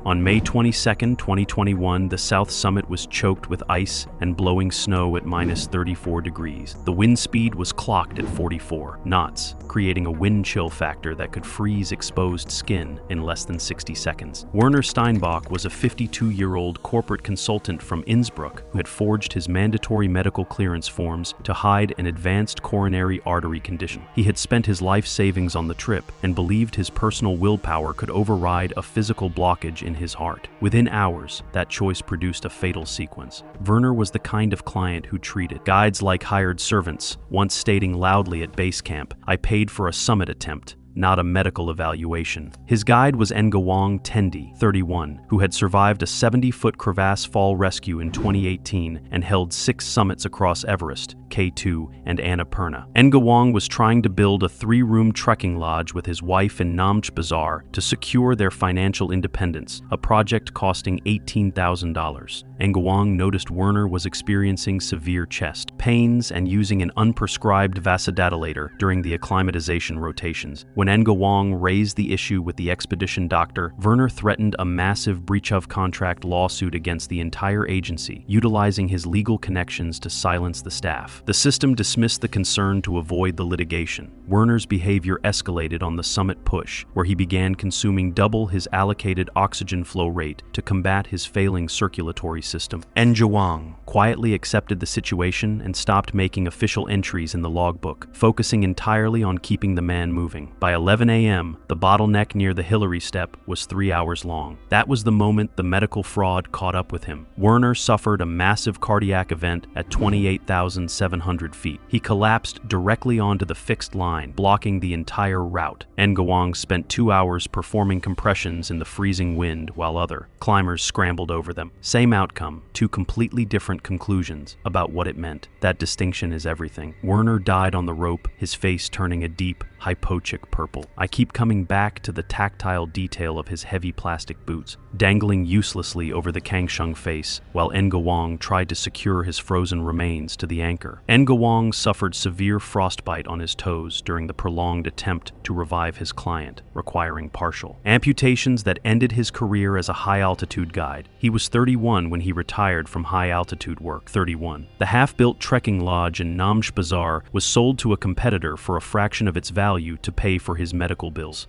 Speaker 1: On May 22, 2021, the south summit was choked with ice and blowing snow at -34 degrees. The wind speed was clocked at 44 knots, creating a wind chill factor that could freeze exposed skin in less than 60 seconds. Werner Steinbach was a 52-year-old corporate consultant from Innsbruck who had forged his mandatory medical clearance forms to hide an advanced coronary artery condition. He had spent his life savings on the trip and believed his personal willpower could override a physical blockage in his heart. Within hours, that choice produced a fatal sequence. Werner was the kind of client who treated guides like hired servants, once stating loudly at base camp, "I paid for a summit attempt, not a medical evaluation." His guide was Ngawang Tendi, 31, who had survived a 70-foot crevasse fall rescue in 2018 and held 6 summits across Everest, K2, and Annapurna. Ngawang was trying to build a 3-room trekking lodge with his wife in Namche Bazaar to secure their financial independence, a project costing $18,000. Ngawang noticed Werner was experiencing severe chest pains and using an unprescribed vasodilator during the acclimatization rotations. When Ngawang raised the issue with the expedition doctor, Werner threatened a massive breach of contract lawsuit against the entire agency, utilizing his legal connections to silence the staff. The system dismissed the concern to avoid the litigation. Werner's behavior escalated on the summit push, where he began consuming double his allocated oxygen flow rate to combat his failing circulatory system. Ngawang quietly accepted the situation and stopped making official entries in the logbook, focusing entirely on keeping the man moving. By 11 a.m., the bottleneck near the Hillary step was 3 hours long. That was the moment the medical fraud caught up with him. Werner suffered a massive cardiac event at 28,700 feet. He collapsed directly onto the fixed line, blocking the entire route. Ngawang spent 2 hours performing compressions in the freezing wind while other climbers scrambled over them. Same outcome, two completely different conclusions about what it meant. That distinction is everything. Werner died on the rope, his face turning a deep, hypoxic purple. I keep coming back to the tactile detail of his heavy plastic boots, dangling uselessly over the Kangshung face, while Ngawang tried to secure his frozen remains to the anchor. Ngawang suffered severe frostbite on his toes during the prolonged attempt to revive his client, requiring partial amputations that ended his career as a high-altitude guide. He was 31 when he retired from high-altitude work. 31. The half-built trekking lodge in Namche Bazaar was sold to a competitor for a fraction of its value to pay for his medical bills.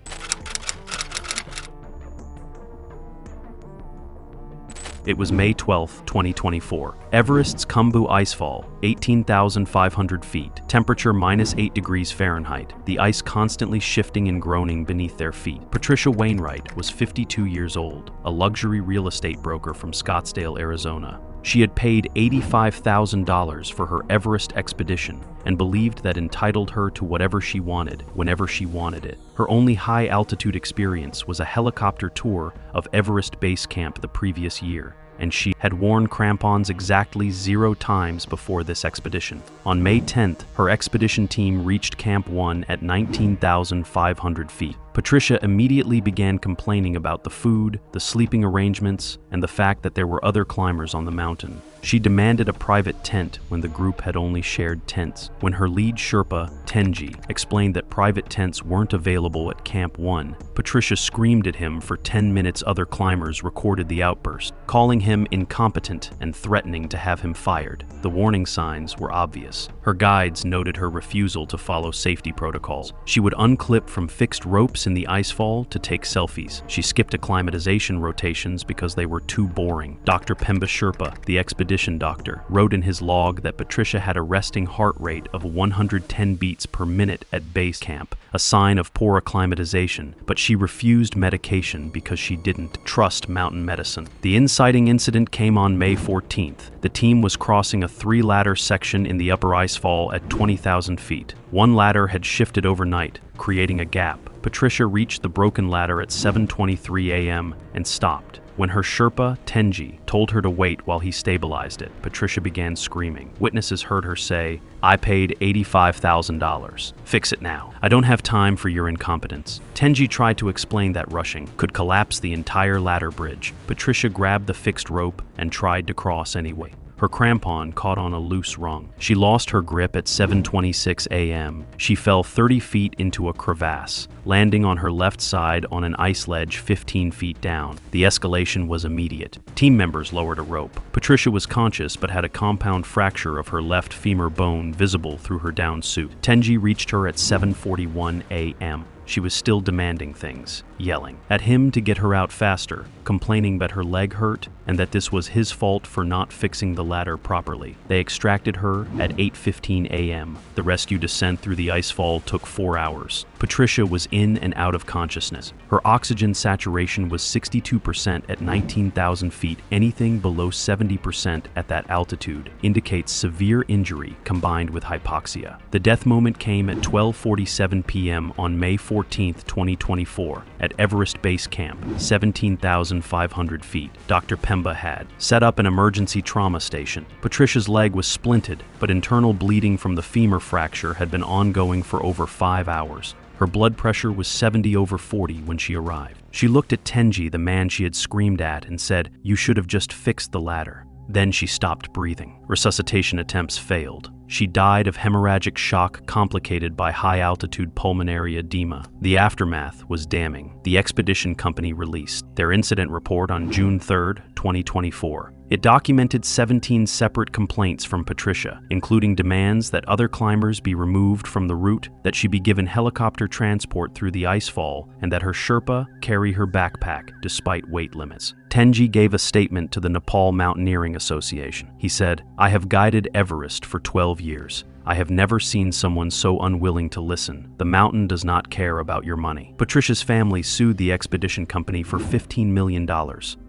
Speaker 1: It was May 12, 2024. Everest's Khumbu icefall, 18,500 feet, temperature -8 degrees Fahrenheit, the ice constantly shifting and groaning beneath their feet. Patricia Wainwright was 52 years old, a luxury real estate broker from Scottsdale, Arizona. She had paid $85,000 for her Everest expedition and believed that entitled her to whatever she wanted, whenever she wanted it. Her only high-altitude experience was a helicopter tour of Everest Base Camp the previous year, and she had worn crampons exactly 0 times before this expedition. On May 10th, her expedition team reached Camp 1 at 19,500 feet. Patricia immediately began complaining about the food, the sleeping arrangements, and the fact that there were other climbers on the mountain. She demanded a private tent when the group had only shared tents. When her lead Sherpa, Tenji, explained that private tents weren't available at Camp 1, Patricia screamed at him for 10 minutes. Other climbers recorded the outburst, calling him incompetent and threatening to have him fired. The warning signs were obvious. Her guides noted her refusal to follow safety protocols. She would unclip from fixed ropes in the icefall to take selfies. She skipped acclimatization rotations because they were too boring. Dr. Pemba Sherpa, the expedition doctor, wrote in his log that Patricia had a resting heart rate of 110 beats per minute at base camp, a sign of poor acclimatization, but she refused medication because she didn't trust mountain medicine. The inciting incident came on May 14th. The team was crossing a 3-ladder section in the upper icefall at 20,000 feet. One ladder had shifted overnight, creating a gap. Patricia reached the broken ladder at 7:23 a.m. and stopped. When her Sherpa, Tenji, told her to wait while he stabilized it, Patricia began screaming. Witnesses heard her say, "I paid $85,000. Fix it now. I don't have time for your incompetence." Tenji tried to explain that rushing could collapse the entire ladder bridge. Patricia grabbed the fixed rope and tried to cross anyway. Her crampon caught on a loose rung. She lost her grip at 7:26 a.m. She fell 30 feet into a crevasse, landing on her left side on an ice ledge 15 feet down. The escalation was immediate. Team members lowered a rope. Patricia was conscious but had a compound fracture of her left femur bone visible through her down suit. Tenji reached her at 7:41 a.m. She was still demanding things, yelling at him to get her out faster, complaining that her leg hurt and that this was his fault for not fixing the ladder properly. They extracted her at 8:15 a.m. The rescue descent through the icefall took 4 hours. Patricia was in and out of consciousness. Her oxygen saturation was 62% at 19,000 feet. Anything below 70% at that altitude indicates severe injury combined with hypoxia. The death moment came at 12:47 p.m. on May 14, 2024, at Everest Base Camp, 17,500 feet. Dr. Pemba had set up an emergency trauma station. Patricia's leg was splinted, but internal bleeding from the femur fracture had been ongoing for over 5 hours. Her blood pressure was 70/40 when she arrived. She looked at Tenji, the man she had screamed at, and said, "You should have just fixed the ladder." Then she stopped breathing. Resuscitation attempts failed. She died of hemorrhagic shock complicated by high-altitude pulmonary edema. The aftermath was damning. The expedition company released their incident report on June 3, 2024. It documented 17 separate complaints from Patricia, including demands that other climbers be removed from the route, that she be given helicopter transport through the icefall, and that her Sherpa carry her backpack despite weight limits. Tenji gave a statement to the Nepal Mountaineering Association. He said, "I have guided Everest for 12 years. I have never seen someone so unwilling to listen. The mountain does not care about your money." Patricia's family sued the expedition company for $15 million.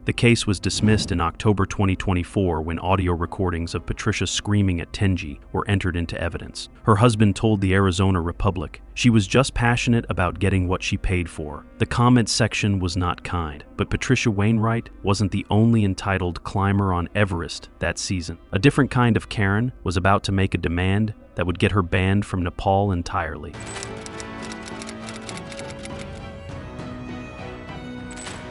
Speaker 1: The case was dismissed in October 2024 when audio recordings of Patricia screaming at Tenji were entered into evidence. Her husband told the Arizona Republic she was just passionate about getting what she paid for. The comment section was not kind, but Patricia Wainwright wasn't the only entitled climber on Everest that season. A different kind of Karen was about to make a demand that would get her banned from Nepal entirely.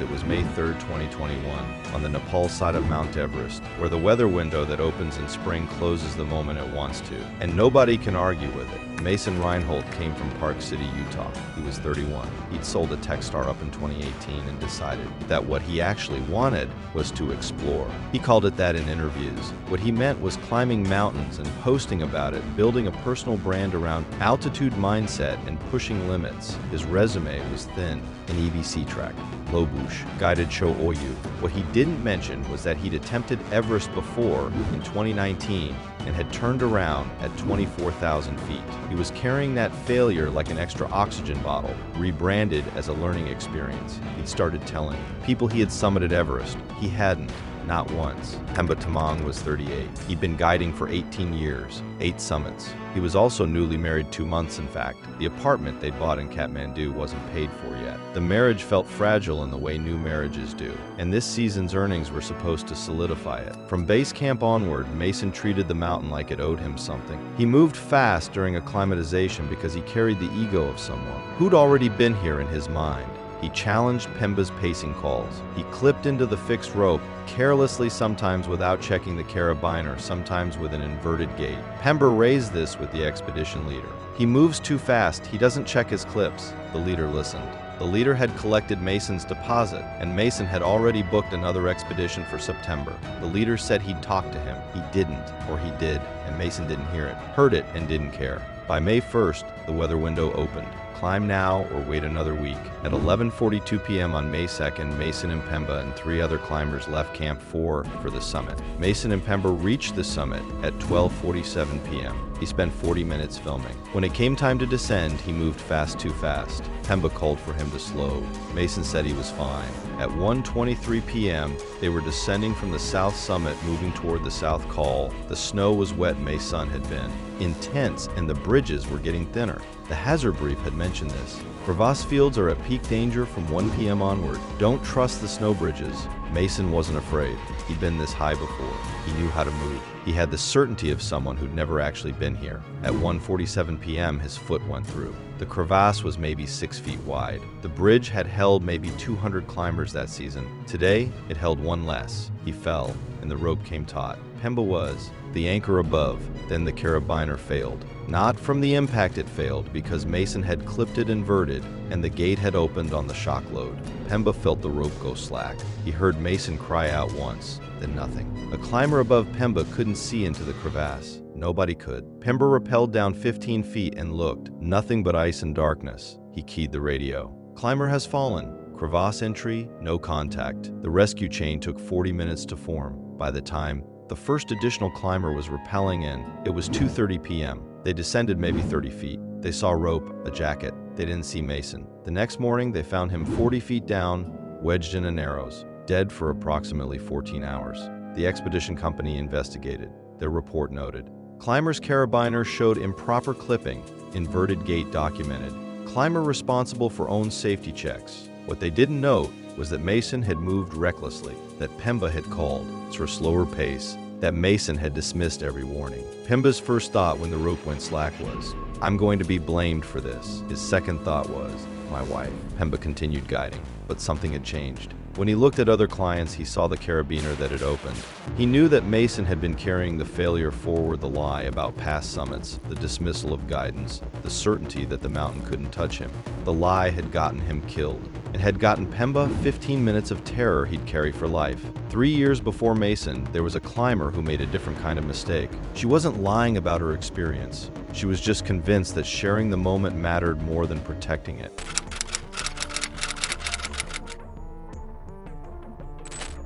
Speaker 2: It was May 3, 2021, on the Nepal side of Mount Everest, where the weather window that opens in spring closes the moment it wants to, and nobody can argue with it. Mason Reinhold came from Park City, Utah. He was 31. He'd sold a Techstar up in 2018 and decided that what he actually wanted was to explore. He called it that in interviews. What he meant was climbing mountains and posting about it, building a personal brand around altitude mindset and pushing limits. His resume was thin, an EBC track, low bush, guided Cho Oyu. What he didn't mention was that he'd attempted Everest before in 2019 and had turned around at 24,000 feet. He was carrying that failure like an extra oxygen bottle, rebranded as a learning experience. He'd started telling people he had summited Everest. He hadn't. Not once. Pemba Tamang was 38. He'd been guiding for 18 years, 8 summits. He was also newly married 2 months, in fact. The apartment they'd bought in Kathmandu wasn't paid for yet. The marriage felt fragile in the way new marriages do, and this season's earnings were supposed to solidify it. From base camp onward, Mason treated the mountain like it owed him something. He moved fast during acclimatization because he carried the ego of someone who'd already been here in his mind. He challenged Pemba's pacing calls. He clipped into the fixed rope, carelessly sometimes without checking the carabiner, sometimes with an inverted gait. Pemba raised this with the expedition leader. He moves too fast, he doesn't check his clips. The leader listened. The leader had collected Mason's deposit, and Mason had already booked another expedition for September. The leader said he'd talk to him. He didn't, or he did, and Mason didn't hear it, heard it, and didn't care. By May 1st, the weather window opened. Climb now or wait another week. At 11:42 p.m. on May 2nd, Mason and Pemba and 3 other climbers left Camp 4 for the summit. Mason and Pemba reached the summit at 12:47 p.m. He spent 40 minutes filming. When it came time to descend, he moved too fast. Pemba called for him to slow. Mason said he was fine. At 1:23 p.m., they were descending from the south summit, moving toward the south col. The snow was wet May sun had been. Intense, and the bridges were getting thinner. The hazard brief had mentioned this. Crevasse fields are at peak danger from 1 p.m. onward. Don't trust the snow bridges. Mason wasn't afraid. He'd been this high before. He knew how to move. He had the certainty of someone who'd never actually been here. At 1:47 p.m., his foot went through. The crevasse was maybe 6 feet wide. The bridge had held maybe 200 climbers that season. Today, it held 1 less. He fell, and the rope came taut. Pemba was. The anchor above, then the carabiner failed. Not from the impact it failed, because Mason had clipped it inverted, and the gate had opened on the shock load. Pemba felt the rope go slack. He heard Mason cry out once, then nothing. A climber above Pemba couldn't see into the crevasse. Nobody could. Pemba rappelled down 15 feet and looked. Nothing but ice and darkness. He keyed the radio. Climber has fallen. Crevasse entry, no contact. The rescue chain took 40 minutes to form. By the time the first additional climber was rappelling in, it was 2:30 p.m. They descended maybe 30 feet. They saw rope, a jacket. They didn't see Mason. The next morning, they found him 40 feet down, wedged in a narrows, dead for approximately 14 hours. The expedition company investigated. Their report noted, climber's carabiner showed improper clipping, inverted gait documented. climber responsible for own safety checks. What they didn't note was that Mason had moved recklessly, that Pemba had called for a slower pace, that Mason had dismissed every warning. Pemba's first thought when the rope went slack was, "I'm going to be blamed for this." His second thought was, "My wife." Pemba continued guiding, but something had changed. When he looked at other clients, he saw the carabiner that had opened. He knew that Mason had been carrying the failure forward, the lie about past summits, the dismissal of guidance, the certainty that the mountain couldn't touch him. The lie had gotten him killed. It had gotten Pemba 15 minutes of terror he'd carry for life. 3 years before Mason, there was a climber who made a different kind of mistake. She wasn't lying about her experience. She was just convinced that sharing the moment mattered more than protecting it.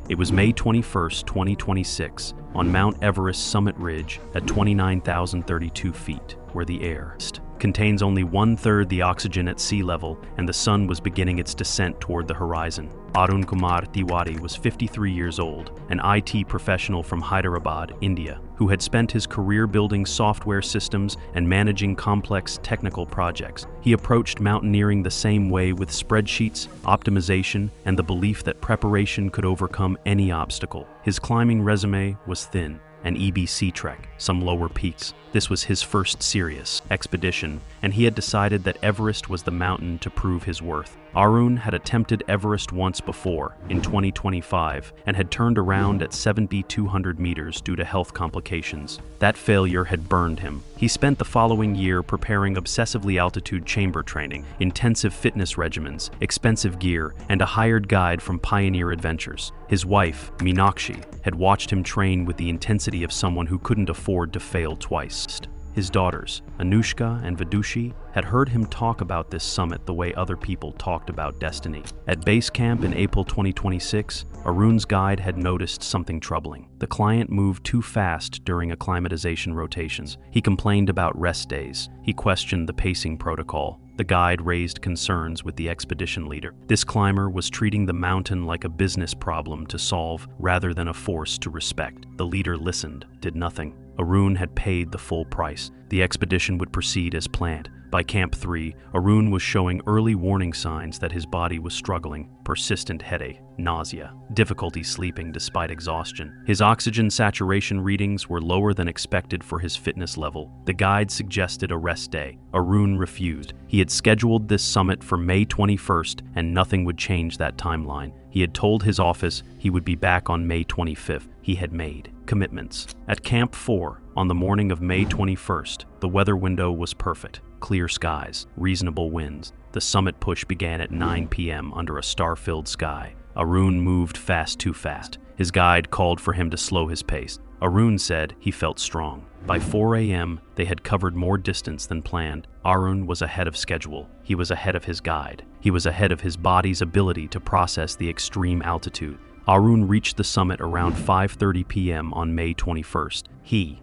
Speaker 1: It was May 21st, 2026, on Mount Everest summit ridge at 29,032 feet, where the air contains only 1/3 the oxygen at sea level, and the sun was beginning its descent toward the horizon. Arun Kumar Tiwari was 53 years old, an IT professional from Hyderabad, India, who had spent his career building software systems and managing complex technical projects. He approached mountaineering the same way, with spreadsheets, optimization, and the belief that preparation could overcome any obstacle. His climbing resume was thin: an EBC trek, some lower peaks. This was his first serious expedition, and he had decided that Everest was the mountain to prove his worth. Arun had attempted Everest once before, in 2025, and had turned around at 7,200 meters due to health complications. That failure had burned him. He spent the following year preparing obsessively altitude chamber training, intensive fitness regimens, expensive gear, and a hired guide from Pioneer Adventures. His wife, Meenakshi, had watched him train with the intensity of someone who couldn't afford to fail twice. His daughters, Anushka and Vidushi, had heard him talk about this summit the way other people talked about destiny. At base camp in April 2026, Arun's guide had noticed something troubling. The client moved too fast during acclimatization rotations. He complained about rest days. He questioned the pacing protocol. The guide raised concerns with the expedition leader. This climber was treating the mountain like a business problem to solve rather than a force to respect. The leader listened, did nothing. Arun had paid the full price. The expedition would proceed as planned. By Camp 3, Arun was showing early warning signs that his body was struggling: persistent headache, nausea, difficulty sleeping despite exhaustion. His oxygen saturation readings were lower than expected for his fitness level. The guide suggested a rest day. Arun refused. He had scheduled this summit for May 21st, and nothing would change that timeline. He had told his office he would be back on May 25th. He had made commitments. At Camp 4, on the morning of May 21st, the weather window was perfect. Clear skies, reasonable winds. The summit push began at 9 p.m. under a star-filled sky. Arun moved too fast. His guide called for him to slow his pace. Arun said he felt strong. By 4 a.m., they had covered more distance than planned. Arun was ahead of schedule. He was ahead of his guide. He was ahead of his body's ability to process the extreme altitude. Arun reached the summit around 5:30 p.m. on May 21st. He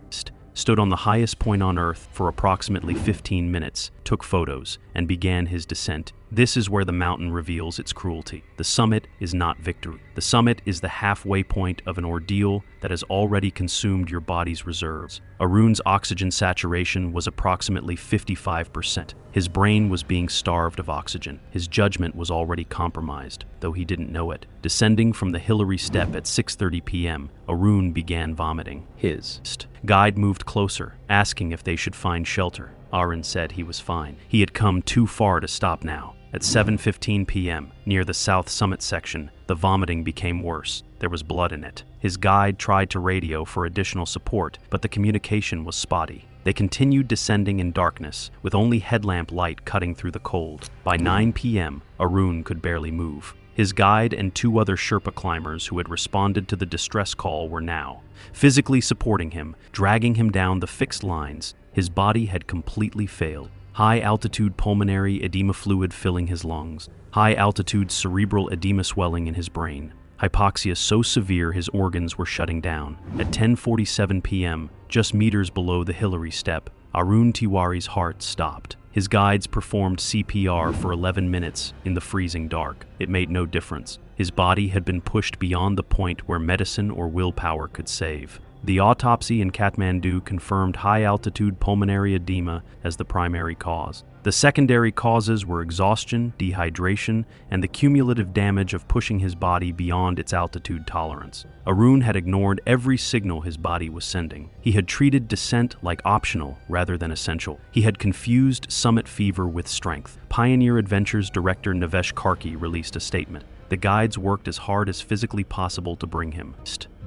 Speaker 1: stood on the highest point on Earth for approximately 15 minutes, took photos, and began his descent. This is where the mountain reveals its cruelty. The summit is not victory. The summit is the halfway point of an ordeal that has already consumed your body's reserves. Arun's oxygen saturation was approximately 55%. His brain was being starved of oxygen. His judgment was already compromised, though he didn't know it. Descending from the Hillary Step at 6:30 p.m., Arun began vomiting. His guide moved closer, asking if they should find shelter. Arun said he was fine. He had come too far to stop now. At 7:15 p.m., near the South Summit section, the vomiting became worse. There was blood in it. His guide tried to radio for additional support, but the communication was spotty. They continued descending in darkness, with only headlamp light cutting through the cold. By 9 p.m., Arun could barely move. His guide and 2 other Sherpa climbers who had responded to the distress call were now physically supporting him, dragging him down the fixed lines. His body had completely failed. High-altitude pulmonary edema fluid filling his lungs. High-altitude cerebral edema swelling in his brain. Hypoxia so severe his organs were shutting down. At 10:47 p.m., just meters below the Hillary Step, Arun Tiwari's heart stopped. His guides performed CPR for 11 minutes in the freezing dark. It made no difference. His body had been pushed beyond the point where medicine or willpower could save. The autopsy in Kathmandu confirmed high-altitude pulmonary edema as the primary cause. The secondary causes were exhaustion, dehydration, and the cumulative damage of pushing his body beyond its altitude tolerance. Arun had ignored every signal his body was sending. He had treated descent like optional rather than essential. He had confused summit fever with strength. Pioneer Adventures director Navesh Karki released a statement. The guides worked as hard as physically possible to bring him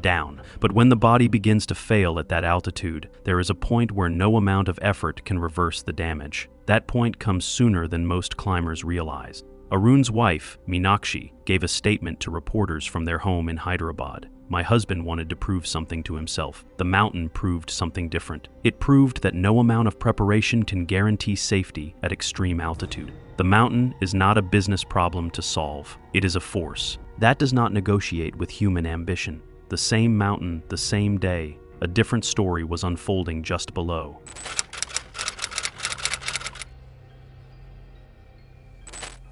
Speaker 1: down. But when the body begins to fail at that altitude, there is a point where no amount of effort can reverse the damage. That point comes sooner than most climbers realize. Arun's wife, Meenakshi, gave a statement to reporters from their home in Hyderabad. My husband wanted to prove something to himself. The mountain proved something different. It proved that no amount of preparation can guarantee safety at extreme altitude. The mountain is not a business problem to solve. It is a force. That does not negotiate with human ambition. The same mountain, the same day, a different story was unfolding just below.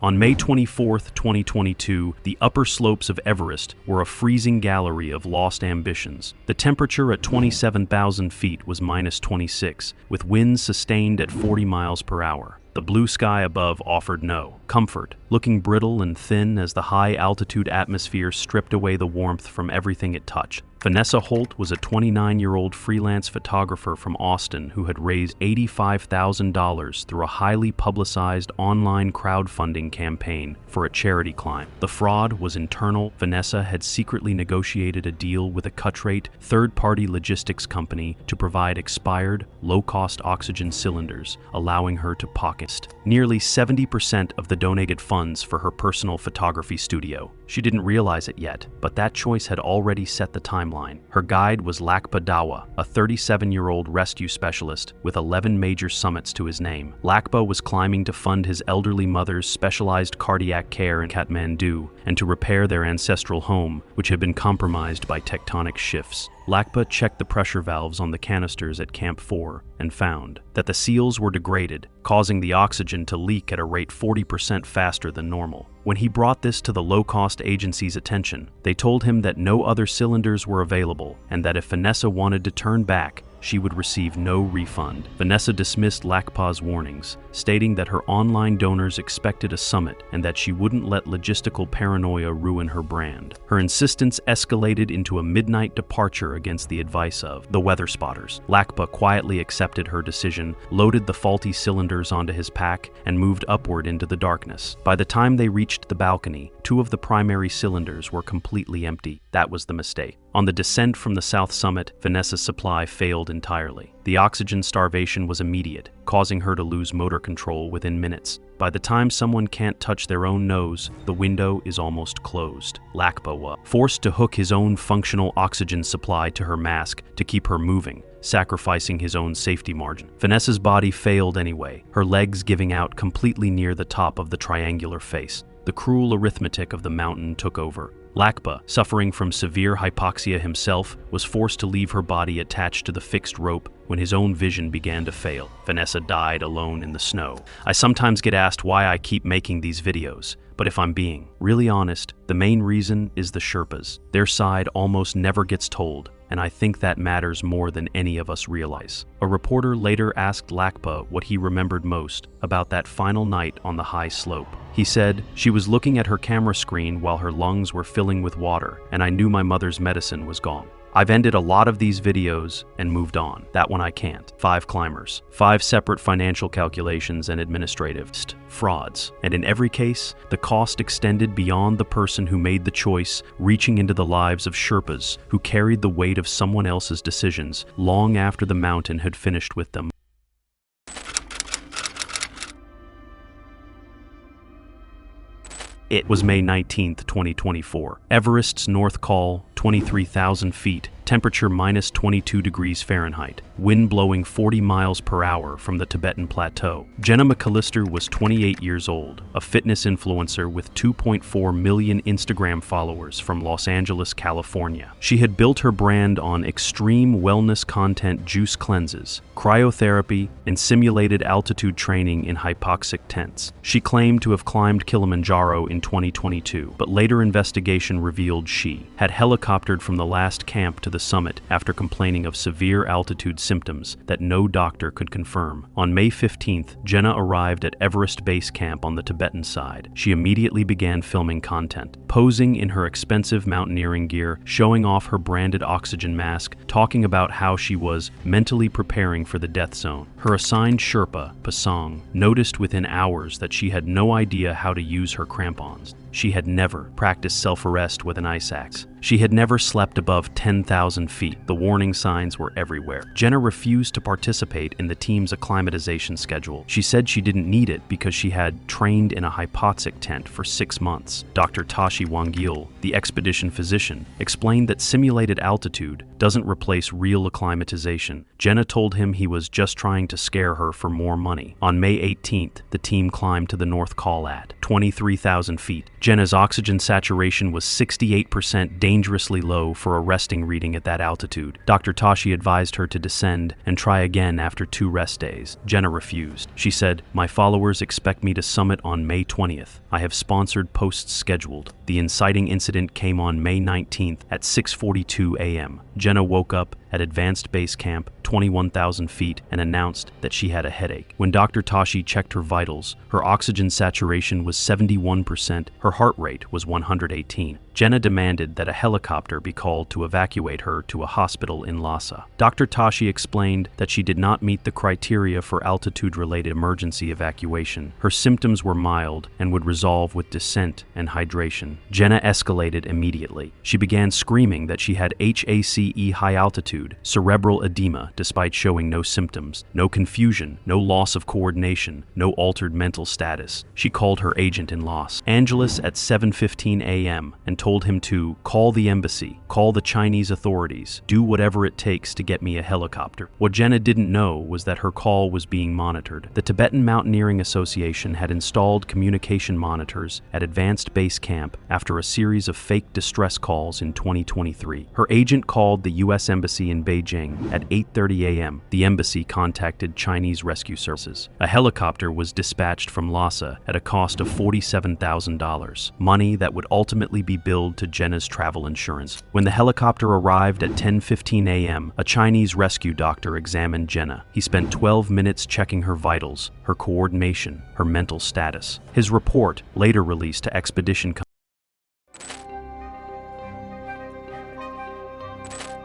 Speaker 1: On May 24, 2022, the upper slopes of Everest were a freezing gallery of lost ambitions. The temperature at 27,000 feet was -26, with winds sustained at 40 miles per hour. The blue sky above offered no comfort, looking brittle and thin as the high-altitude atmosphere stripped away the warmth from everything it touched. Vanessa Holt was a 29-year-old freelance photographer from Austin who had raised $85,000 through a highly publicized online crowdfunding campaign for a charity climb. The fraud was internal. Vanessa had secretly negotiated a deal with a cut-rate, third-party logistics company to provide expired, low-cost oxygen cylinders, allowing her to pocket nearly 70% of the donated funds for her personal photography studio. She didn't realize it yet, but that choice had already set the timeline. Her guide was Lakpa Dawa, a 37-year-old rescue specialist with 11 major summits to his name. Lakpa was climbing to fund his elderly mother's specialized cardiac care in Kathmandu and to repair their ancestral home, which had been compromised by tectonic shifts. Lakpa checked the pressure valves on the canisters at Camp 4 and found that the seals were degraded, causing the oxygen to leak at a rate 40% faster than normal. When he brought this to the low-cost agency's attention, they told him that no other cylinders were available and that if Vanessa wanted to turn back, she would receive no refund. Vanessa dismissed Lakpa's warnings, stating that her online donors expected a summit and that she wouldn't let logistical paranoia ruin her brand. Her insistence escalated into a midnight departure against the advice of the weather spotters. Lakpa quietly accepted her decision, loaded the faulty cylinders onto his pack, and moved upward into the darkness. By the time they reached the balcony, 2 of the primary cylinders were completely empty. That was the mistake. On the descent from the south summit, Vanessa's supply failed entirely. The oxygen starvation was immediate, causing her to lose motor control within minutes. By the time someone can't touch their own nose, the window is almost closed. Lakpa was forced to hook his own functional oxygen supply to her mask to keep her moving, sacrificing his own safety margin. Vanessa's body failed anyway, her legs giving out completely near the top of the triangular face. The cruel arithmetic of the mountain took over. Lakpa, suffering from severe hypoxia himself, was forced to leave her body attached to the fixed rope when his own vision began to fail. Vanessa died alone in the snow. I sometimes get asked why I keep making these videos, but if I'm being really honest, the main reason is the Sherpas. Their side almost never gets told, and I think that matters more than any of us realize. A reporter later asked Lakpa what he remembered most about that final night on the high slope. He said, "She was looking at her camera screen while her lungs were filling with water, and I knew my mother's medicine was gone. I've ended a lot of these videos and moved on. That one I can't." 5 climbers, 5 separate financial calculations and administrative frauds. And in every case, the cost extended beyond the person who made the choice, reaching into the lives of Sherpas who carried the weight of someone else's decisions long after the mountain had finished with them. It was May 19, 2024. Everest's North Col, 23,000 feet, temperature -22 degrees Fahrenheit, wind blowing 40 miles per hour from the Tibetan Plateau. Jenna McAllister was 28 years old, a fitness influencer with 2.4 million Instagram followers from Los Angeles, California. She had built her brand on extreme wellness content, juice cleanses, cryotherapy, and simulated altitude training in hypoxic tents. She claimed to have climbed Kilimanjaro in 2022, but later investigation revealed she had helicoptered from the last camp to the summit after complaining of severe altitude symptoms that no doctor could confirm. On May 15th, Jenna arrived at Everest Base Camp on the Tibetan side. She immediately began filming content, posing in her expensive mountaineering gear, showing off her branded oxygen mask, talking about how she was mentally preparing for the death zone. Her assigned Sherpa, Pasong, noticed within hours that she had no idea how to use her crampons. She had never practiced self-arrest with an ice axe. She had never slept above 10,000 feet. The warning signs were everywhere. Jenna refused to participate in the team's acclimatization schedule. She said she didn't need it because she had trained in a hypoxic tent for 6 months. Dr. Tashi Wangil, the expedition physician, explained that simulated altitude doesn't replace real acclimatization. Jenna told him he was just trying to scare her for more money. On May 18th, the team climbed to the North Col at 23,000 feet. Jenna's oxygen saturation was 68%, dangerously low for a resting reading at that altitude. Dr. Tashi advised her to descend and try again after 2 rest days. Jenna refused. She said, "My followers expect me to summit on May 20th. I have sponsored posts scheduled." The inciting incident came on May 19th at 6:42 a.m. Jenna woke up at Advanced Base Camp, 21,000 feet, and announced that she had a headache. When Dr. Tashi checked her vitals, her oxygen saturation was 71%, her heart rate was 118. Jenna demanded that a helicopter be called to evacuate her to a hospital in Lhasa. Dr. Tashi explained that she did not meet the criteria for altitude-related emergency evacuation. Her symptoms were mild and would resolve with descent and hydration. Jenna escalated immediately. She began screaming that she had HACE, high altitude, cerebral edema, despite showing no symptoms, no confusion, no loss of coordination, no altered mental status. She called her agent in Los Angeles at 7:15 a.m. and told him to call the embassy, call the Chinese authorities, do whatever it takes to get me a helicopter. What Jenna didn't know was that her call was being monitored. The Tibetan Mountaineering Association had installed communication monitors at Advanced Base Camp after a series of fake distress calls in 2023. Her agent called the U.S. Embassy in Beijing at 8:30 a.m. The embassy contacted Chinese rescue services. A helicopter was dispatched from Lhasa at a cost of $47,000, money that would ultimately be billed to Jenna's travel insurance. When the helicopter arrived at 10:15 a.m., a Chinese rescue doctor examined Jenna. He spent 12 minutes checking her vitals, her coordination, her mental status. His report, later released to expedition.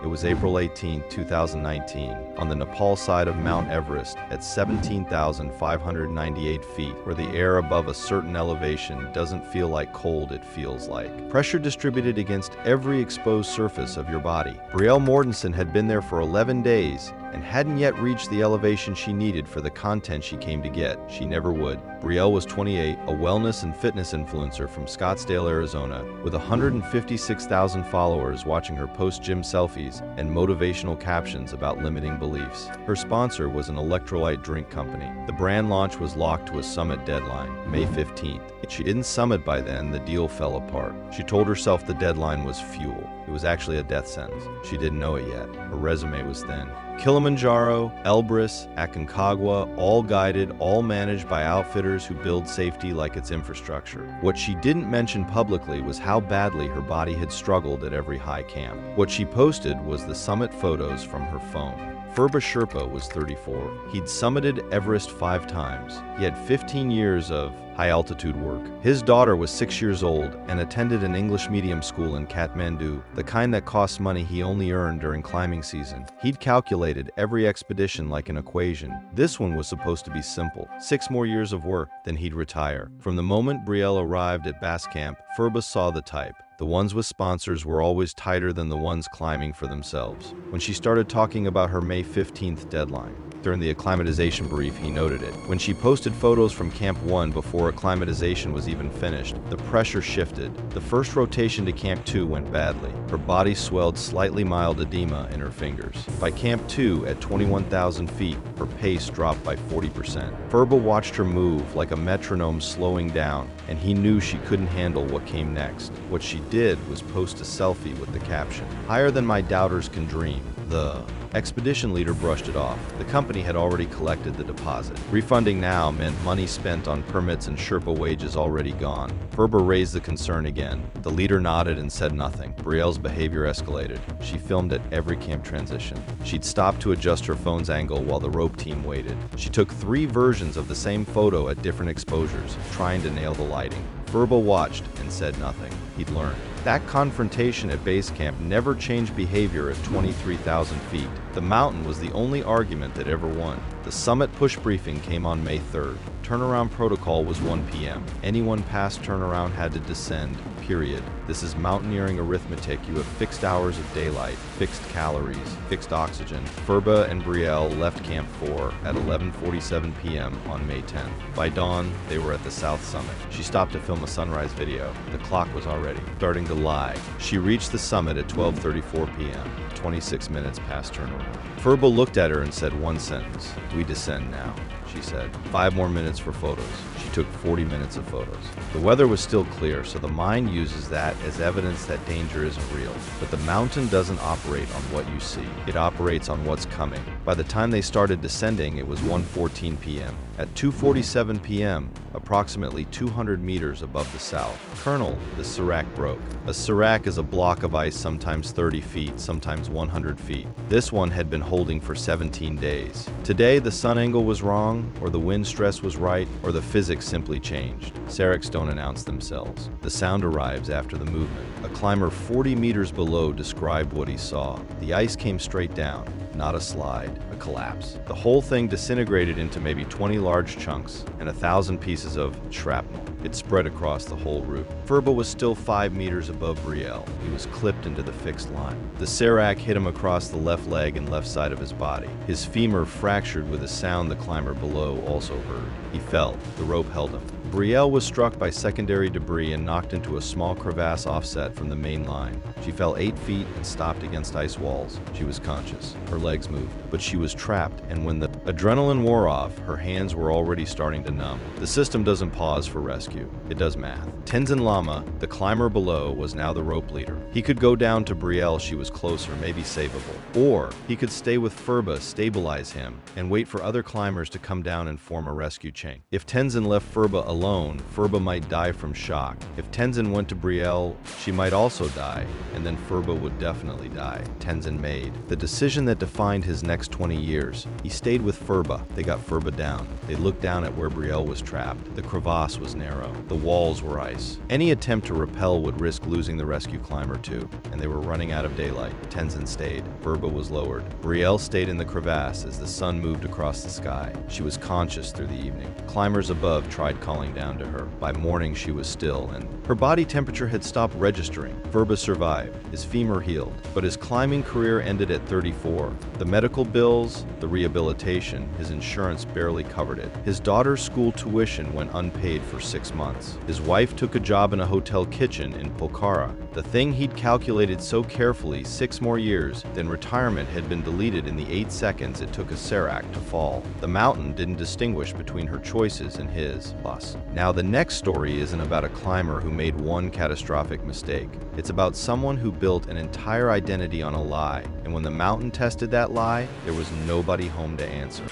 Speaker 2: It was April 18, 2019, on the Nepal side of Mount Everest at 17,598 feet, where the air above a certain elevation doesn't feel like cold, it feels like pressure distributed against every exposed surface of your body. Brielle Mortensen had been there for 11 days and hadn't yet reached the elevation she needed for the content she came to get. She never would. Brielle was 28, a wellness and fitness influencer from Scottsdale, Arizona, with 156,000 followers watching her post gym selfies and motivational captions about limiting beliefs. Her sponsor was an electrolyte drink company. The brand launch was locked to a summit deadline, May 15th. If she didn't summit by then, the deal fell apart. She told herself the deadline was fuel. It was actually a death sentence. She didn't know it yet. Her resume was thin. Kilimanjaro, Elbrus, Aconcagua, all guided, all managed by outfitters who build safety like it's infrastructure. What she didn't mention publicly was how badly her body had struggled at every high camp. What she posted was the summit photos from her phone. Furba Sherpa was 34. He'd summited Everest 5 times. He had 15 years of high-altitude work. His daughter was 6 years old and attended an English medium school in Kathmandu, the kind that costs money he only earned during climbing season. He'd calculated every expedition like an equation. This one was supposed to be simple. 6 more years of work, then he'd retire. From the moment Brielle arrived at base camp, Furba saw the type. The ones with sponsors were always tighter than the ones climbing for themselves. When she started talking about her May 15th deadline, during the acclimatization brief, he noted it. When she posted photos from Camp 1 before acclimatization was even finished, the pressure shifted. The first rotation to Camp 2 went badly. Her body swelled slightly mild edema in her fingers. By Camp 2, at 21,000 feet, her pace dropped by 40%. Furba watched her move like a metronome slowing down, and he knew she couldn't handle what came next. What she did was post a selfie with the caption, "Higher than my doubters can dream." The expedition leader brushed it off. The company had already collected the deposit. Refunding now meant money spent on permits and Sherpa wages already gone. Ferber raised the concern again. The leader nodded and said nothing. Brielle's behavior escalated. She filmed at every camp transition. She'd stop to adjust her phone's angle while the rope team waited. She took 3 versions of the same photo at different exposures, trying to nail the lighting. Ferber watched and said nothing. He'd learned. That confrontation at base camp never changed behavior at 23,000 feet. The mountain was the only argument that ever won. The summit push briefing came on May 3rd. Turnaround protocol was 1 p.m. Anyone past turnaround had to descend, period. This is mountaineering arithmetic. You have fixed hours of daylight, fixed calories, fixed oxygen. Ferber and Brielle left Camp 4 at 11:47 p.m. on May 10th. By dawn, they were at the south summit. She stopped to film a sunrise video. The clock was already starting to lie. She reached the summit at 12:34 p.m., 26 minutes past turnaround. Ferber looked at her and said one sentence. "We descend now," she said. 5 more minutes for photos. She took 40 minutes of photos. The weather was still clear, so the mind uses that as evidence that danger isn't real. But the mountain doesn't operate on what you see. It operates on what's coming. By the time they started descending, it was 1:14 p.m. At 2:47 p.m., approximately 200 meters above the south, Colonel, the serac broke. A serac is a block of ice, sometimes 30 feet, sometimes 100 feet. This one had been holding for 17 days. Today, the sun angle was wrong, or the wind stress was right, or the physics simply changed. Seracs don't announce themselves. The sound arrives after the movement. A climber 40 meters below described what he saw. The ice came straight down, not a slide, a collapse. The whole thing disintegrated into maybe 20 large chunks and 1,000 pieces of shrapnel. It spread across the whole route. Ferber was still 5 meters above Brielle. He was clipped into the fixed line. The serac hit him across the left leg and left side of his body. His femur fractured with a sound the climber below also heard. He fell. The rope held him. Brielle was struck by secondary debris and knocked into a small crevasse offset from the main line. She fell 8 feet and stopped against ice walls. She was conscious. Her legs moved, but she was trapped, and when the adrenaline wore off, her hands were already starting to numb. The system doesn't pause for rescue. It does math. Tenzin Lama, the climber below, was now the rope leader. He could go down to Brielle, she was closer, maybe savable. Or he could stay with Ferber, stabilize him, and wait for other climbers to come down and form a rescue chain. If Tenzin left Ferber alone, Ferber might die from shock. If Tenzin went to Brielle, she might also die, and then Ferber would definitely die. Tenzin made the decision that defined his next 20 years. He stayed with Ferber. They got Ferber down. They looked down at where Brielle was trapped. The crevasse was narrow. The walls were ice. Any attempt to repel would risk losing the rescue climber too, and they were running out of daylight. Tenzin stayed. Ferber was lowered. Brielle stayed in the crevasse as the sun moved across the sky. She was conscious through the evening. Climbers above tried calling down to her. By morning, she was still, and her body temperature had stopped registering. Ferber survived. His femur healed, but his climbing career ended at 34. The medical bills, the rehabilitation, his insurance barely covered it. His daughter's school tuition went unpaid for 6 months. His wife took a job in a hotel kitchen in Pokhara. The thing he'd calculated so carefully, 6 more years, then retirement had been deleted in the 8 seconds it took a serac to fall. The mountain didn't distinguish between her choices and his loss. Now the next story isn't about a climber who made one catastrophic mistake. It's about someone who built an entire identity on a lie, and when the mountain tested that lie, there was nobody home to answer.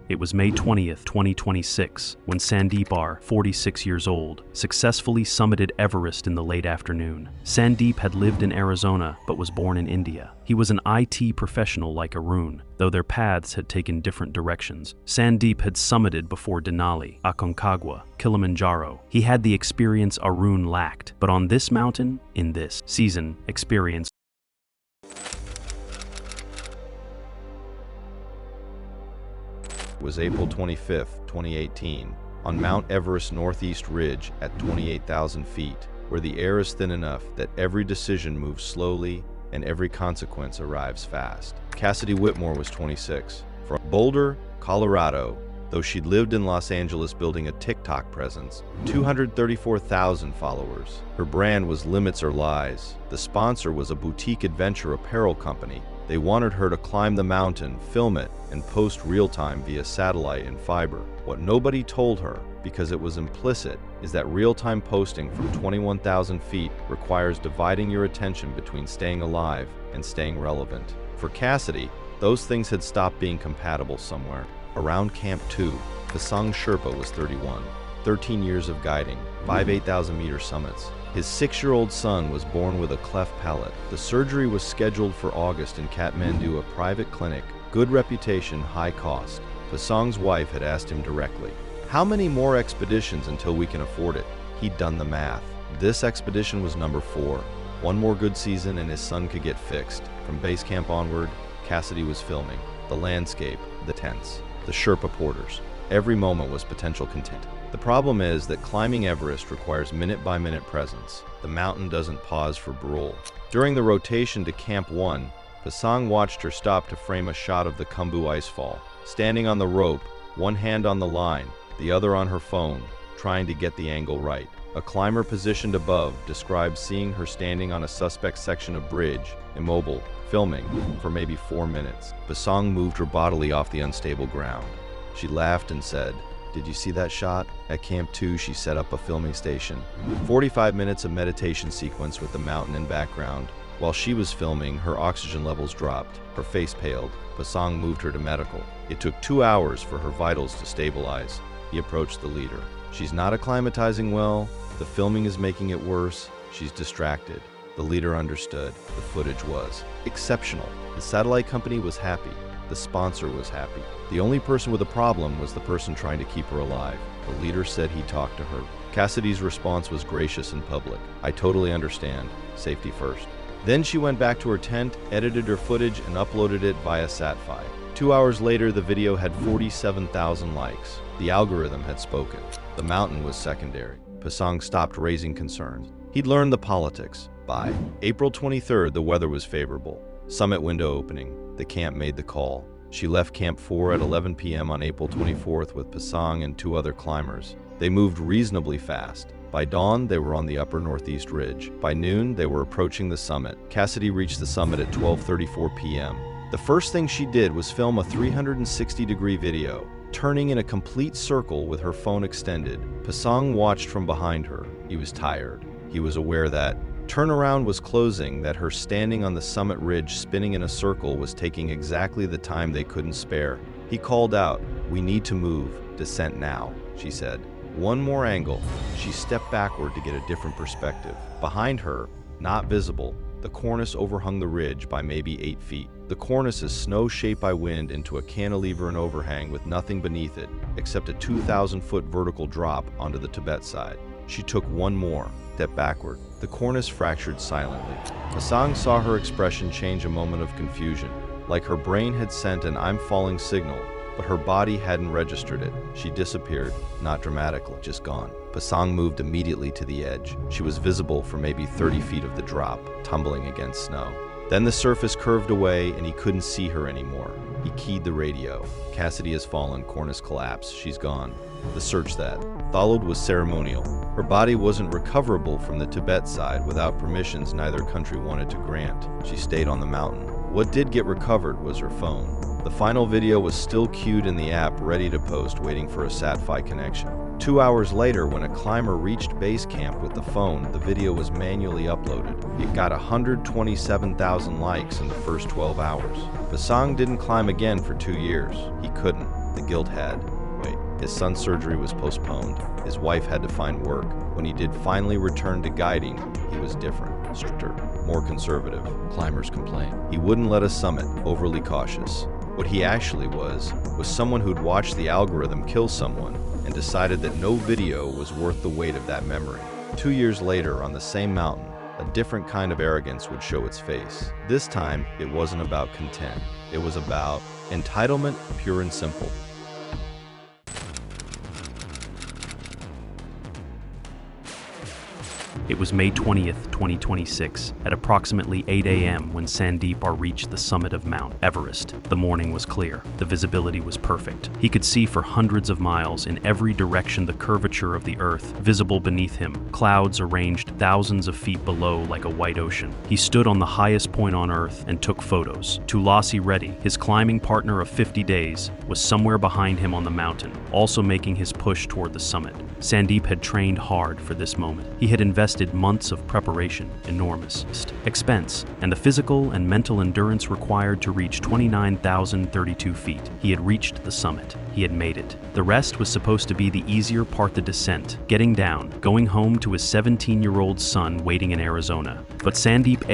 Speaker 1: It was May 20th, 2026, when Sandeep R., 46 years old, successfully summited Everest in the late afternoon. Sandeep had lived in Arizona, but was born in India. He was an IT professional like Arun, though their paths had taken different directions. Sandeep had summited before Denali, Aconcagua, Kilimanjaro. He had the experience Arun lacked, but on this mountain, in this season, experience
Speaker 2: was April 25, 2018, on Mount Everest Northeast Ridge at 28,000 feet, where the air is thin enough that every decision moves slowly and every consequence arrives fast. Cassidy Whitmore was 26. From Boulder, Colorado, though she'd lived in Los Angeles building a TikTok presence, 234,000 followers. Her brand was Limits or Lies. The sponsor was a boutique adventure apparel company. They wanted her to climb the mountain, film it, and post real-time via satellite and fiber. What nobody told her, because it was implicit, is that real-time posting from 21,000 feet requires dividing your attention between staying alive and staying relevant. For Cassidy, those things had stopped being compatible somewhere. Around Camp 2, Pasang Sherpa was 31, 13 years of guiding, 5 8,000-meter summits. His 6-year-old son was born with a cleft palate. The surgery was scheduled for August in Kathmandu, a private clinic. Good reputation, high cost. Pasang's wife had asked him directly, "How many more expeditions until we can afford it?" He'd done the math. This expedition was number 4. One more good season and his son could get fixed. From base camp onward, Cassidy was filming. The landscape, the tents, the Sherpa porters. Every moment was potential content. The problem is that climbing Everest requires minute-by-minute presence. The mountain doesn't pause for brule. During the rotation to Camp 1, Pasang watched her stop to frame a shot of the Khumbu icefall. Standing on the rope, one hand on the line, the other on her phone, trying to get the angle right. A climber positioned above described seeing her standing on a suspect section of bridge, immobile, filming, for maybe 4 minutes. Pasang moved her bodily off the unstable ground. She laughed and said, "Did you see that shot? At Camp 2, she set up a filming station. 45 minutes of meditation sequence with the mountain in background. While she was filming, her oxygen levels dropped. Her face paled. Pasang moved her to medical. It took 2 hours for her vitals to stabilize." He approached the leader. "She's not acclimatizing well. The filming is making it worse. She's distracted." The leader understood. The footage was exceptional. The satellite company was happy. The sponsor was happy. The only person with a problem was the person trying to keep her alive. The leader said he talked to her. Cassidy's response was gracious and public. "I totally understand. Safety first." Then she went back to her tent, edited her footage, and uploaded it via SatFi. 2 hours later, the video had 47,000 likes. The algorithm had spoken. The mountain was secondary. Pasang stopped raising concerns. He'd learned the politics. By April 23rd, the weather was favorable. Summit window opening. The camp made the call. She left Camp 4 at 11 p.m. on April 24th with Pasang and 2 other climbers. They moved reasonably fast. By dawn, they were on the upper northeast ridge. By noon, they were approaching the summit. Cassidy reached the summit at 12:34 p.m. The first thing she did was film a 360-degree video, turning in a complete circle with her phone extended. Pasang watched from behind her. He was tired. He was aware that turnaround was closing, that her standing on the summit ridge spinning in a circle was taking exactly the time they couldn't spare. He called out, "We need to move. Descent now," she said. One more angle. She stepped backward to get a different perspective. Behind her, not visible, the cornice overhung the ridge by maybe 8 feet. The cornice is snow shaped by wind into a cantilever and overhang with nothing beneath it except a 2,000-foot vertical drop onto the Tibet side. She took one more step backward. The cornice fractured silently. Pasang saw her expression change a moment of confusion, like her brain had sent an "I'm falling" signal, but her body hadn't registered it. She disappeared, not dramatically, just gone. Pasang moved immediately to the edge. She was visible for maybe 30 feet of the drop, tumbling against snow. Then the surface curved away and he couldn't see her anymore. He keyed the radio. "Cassidy has fallen, cornice collapsed, she's gone." The search that followed was ceremonial. Her body wasn't recoverable from the Tibet side without permissions neither country wanted to grant. She stayed on the mountain. What did get recovered was her phone. The final video was still queued in the app, ready to post, waiting for a SatFi connection. 2 hours later, when a climber reached base camp with the phone, the video was manually uploaded. It got 127,000 likes in the first 12 hours. Pasang didn't climb again for 2 years. He couldn't. The guilt had. His son's surgery was postponed. His wife had to find work. When he did finally return to guiding, he was different, stricter, more conservative. Climbers complained. He wouldn't let us summit, overly cautious. What he actually was someone who'd watched the algorithm kill someone and decided that no video was worth the weight of that memory. 2 years later, on the same mountain, a different kind of arrogance would show its face. This time, it wasn't about content. It was about entitlement, pure and simple.
Speaker 1: It was May 20th, 2026, at approximately 8 a.m. when Sandeep reached the summit of Mount Everest. The morning was clear. The visibility was perfect. He could see for hundreds of miles in every direction the curvature of the earth visible beneath him, clouds arranged thousands of feet below like a white ocean. He stood on the highest point on earth and took photos. Tulasi Reddy, his climbing partner of 50 days, was somewhere behind him on the mountain, also making his push toward the summit. Sandeep had trained hard for this moment. He had invested months of preparation, enormous expense, and the physical and mental endurance required to reach 29,032 feet. He had reached the summit. He had made it. The rest was supposed to be the easier part, the descent, getting down, going home to his 17-year-old son waiting in Arizona. But Sandeep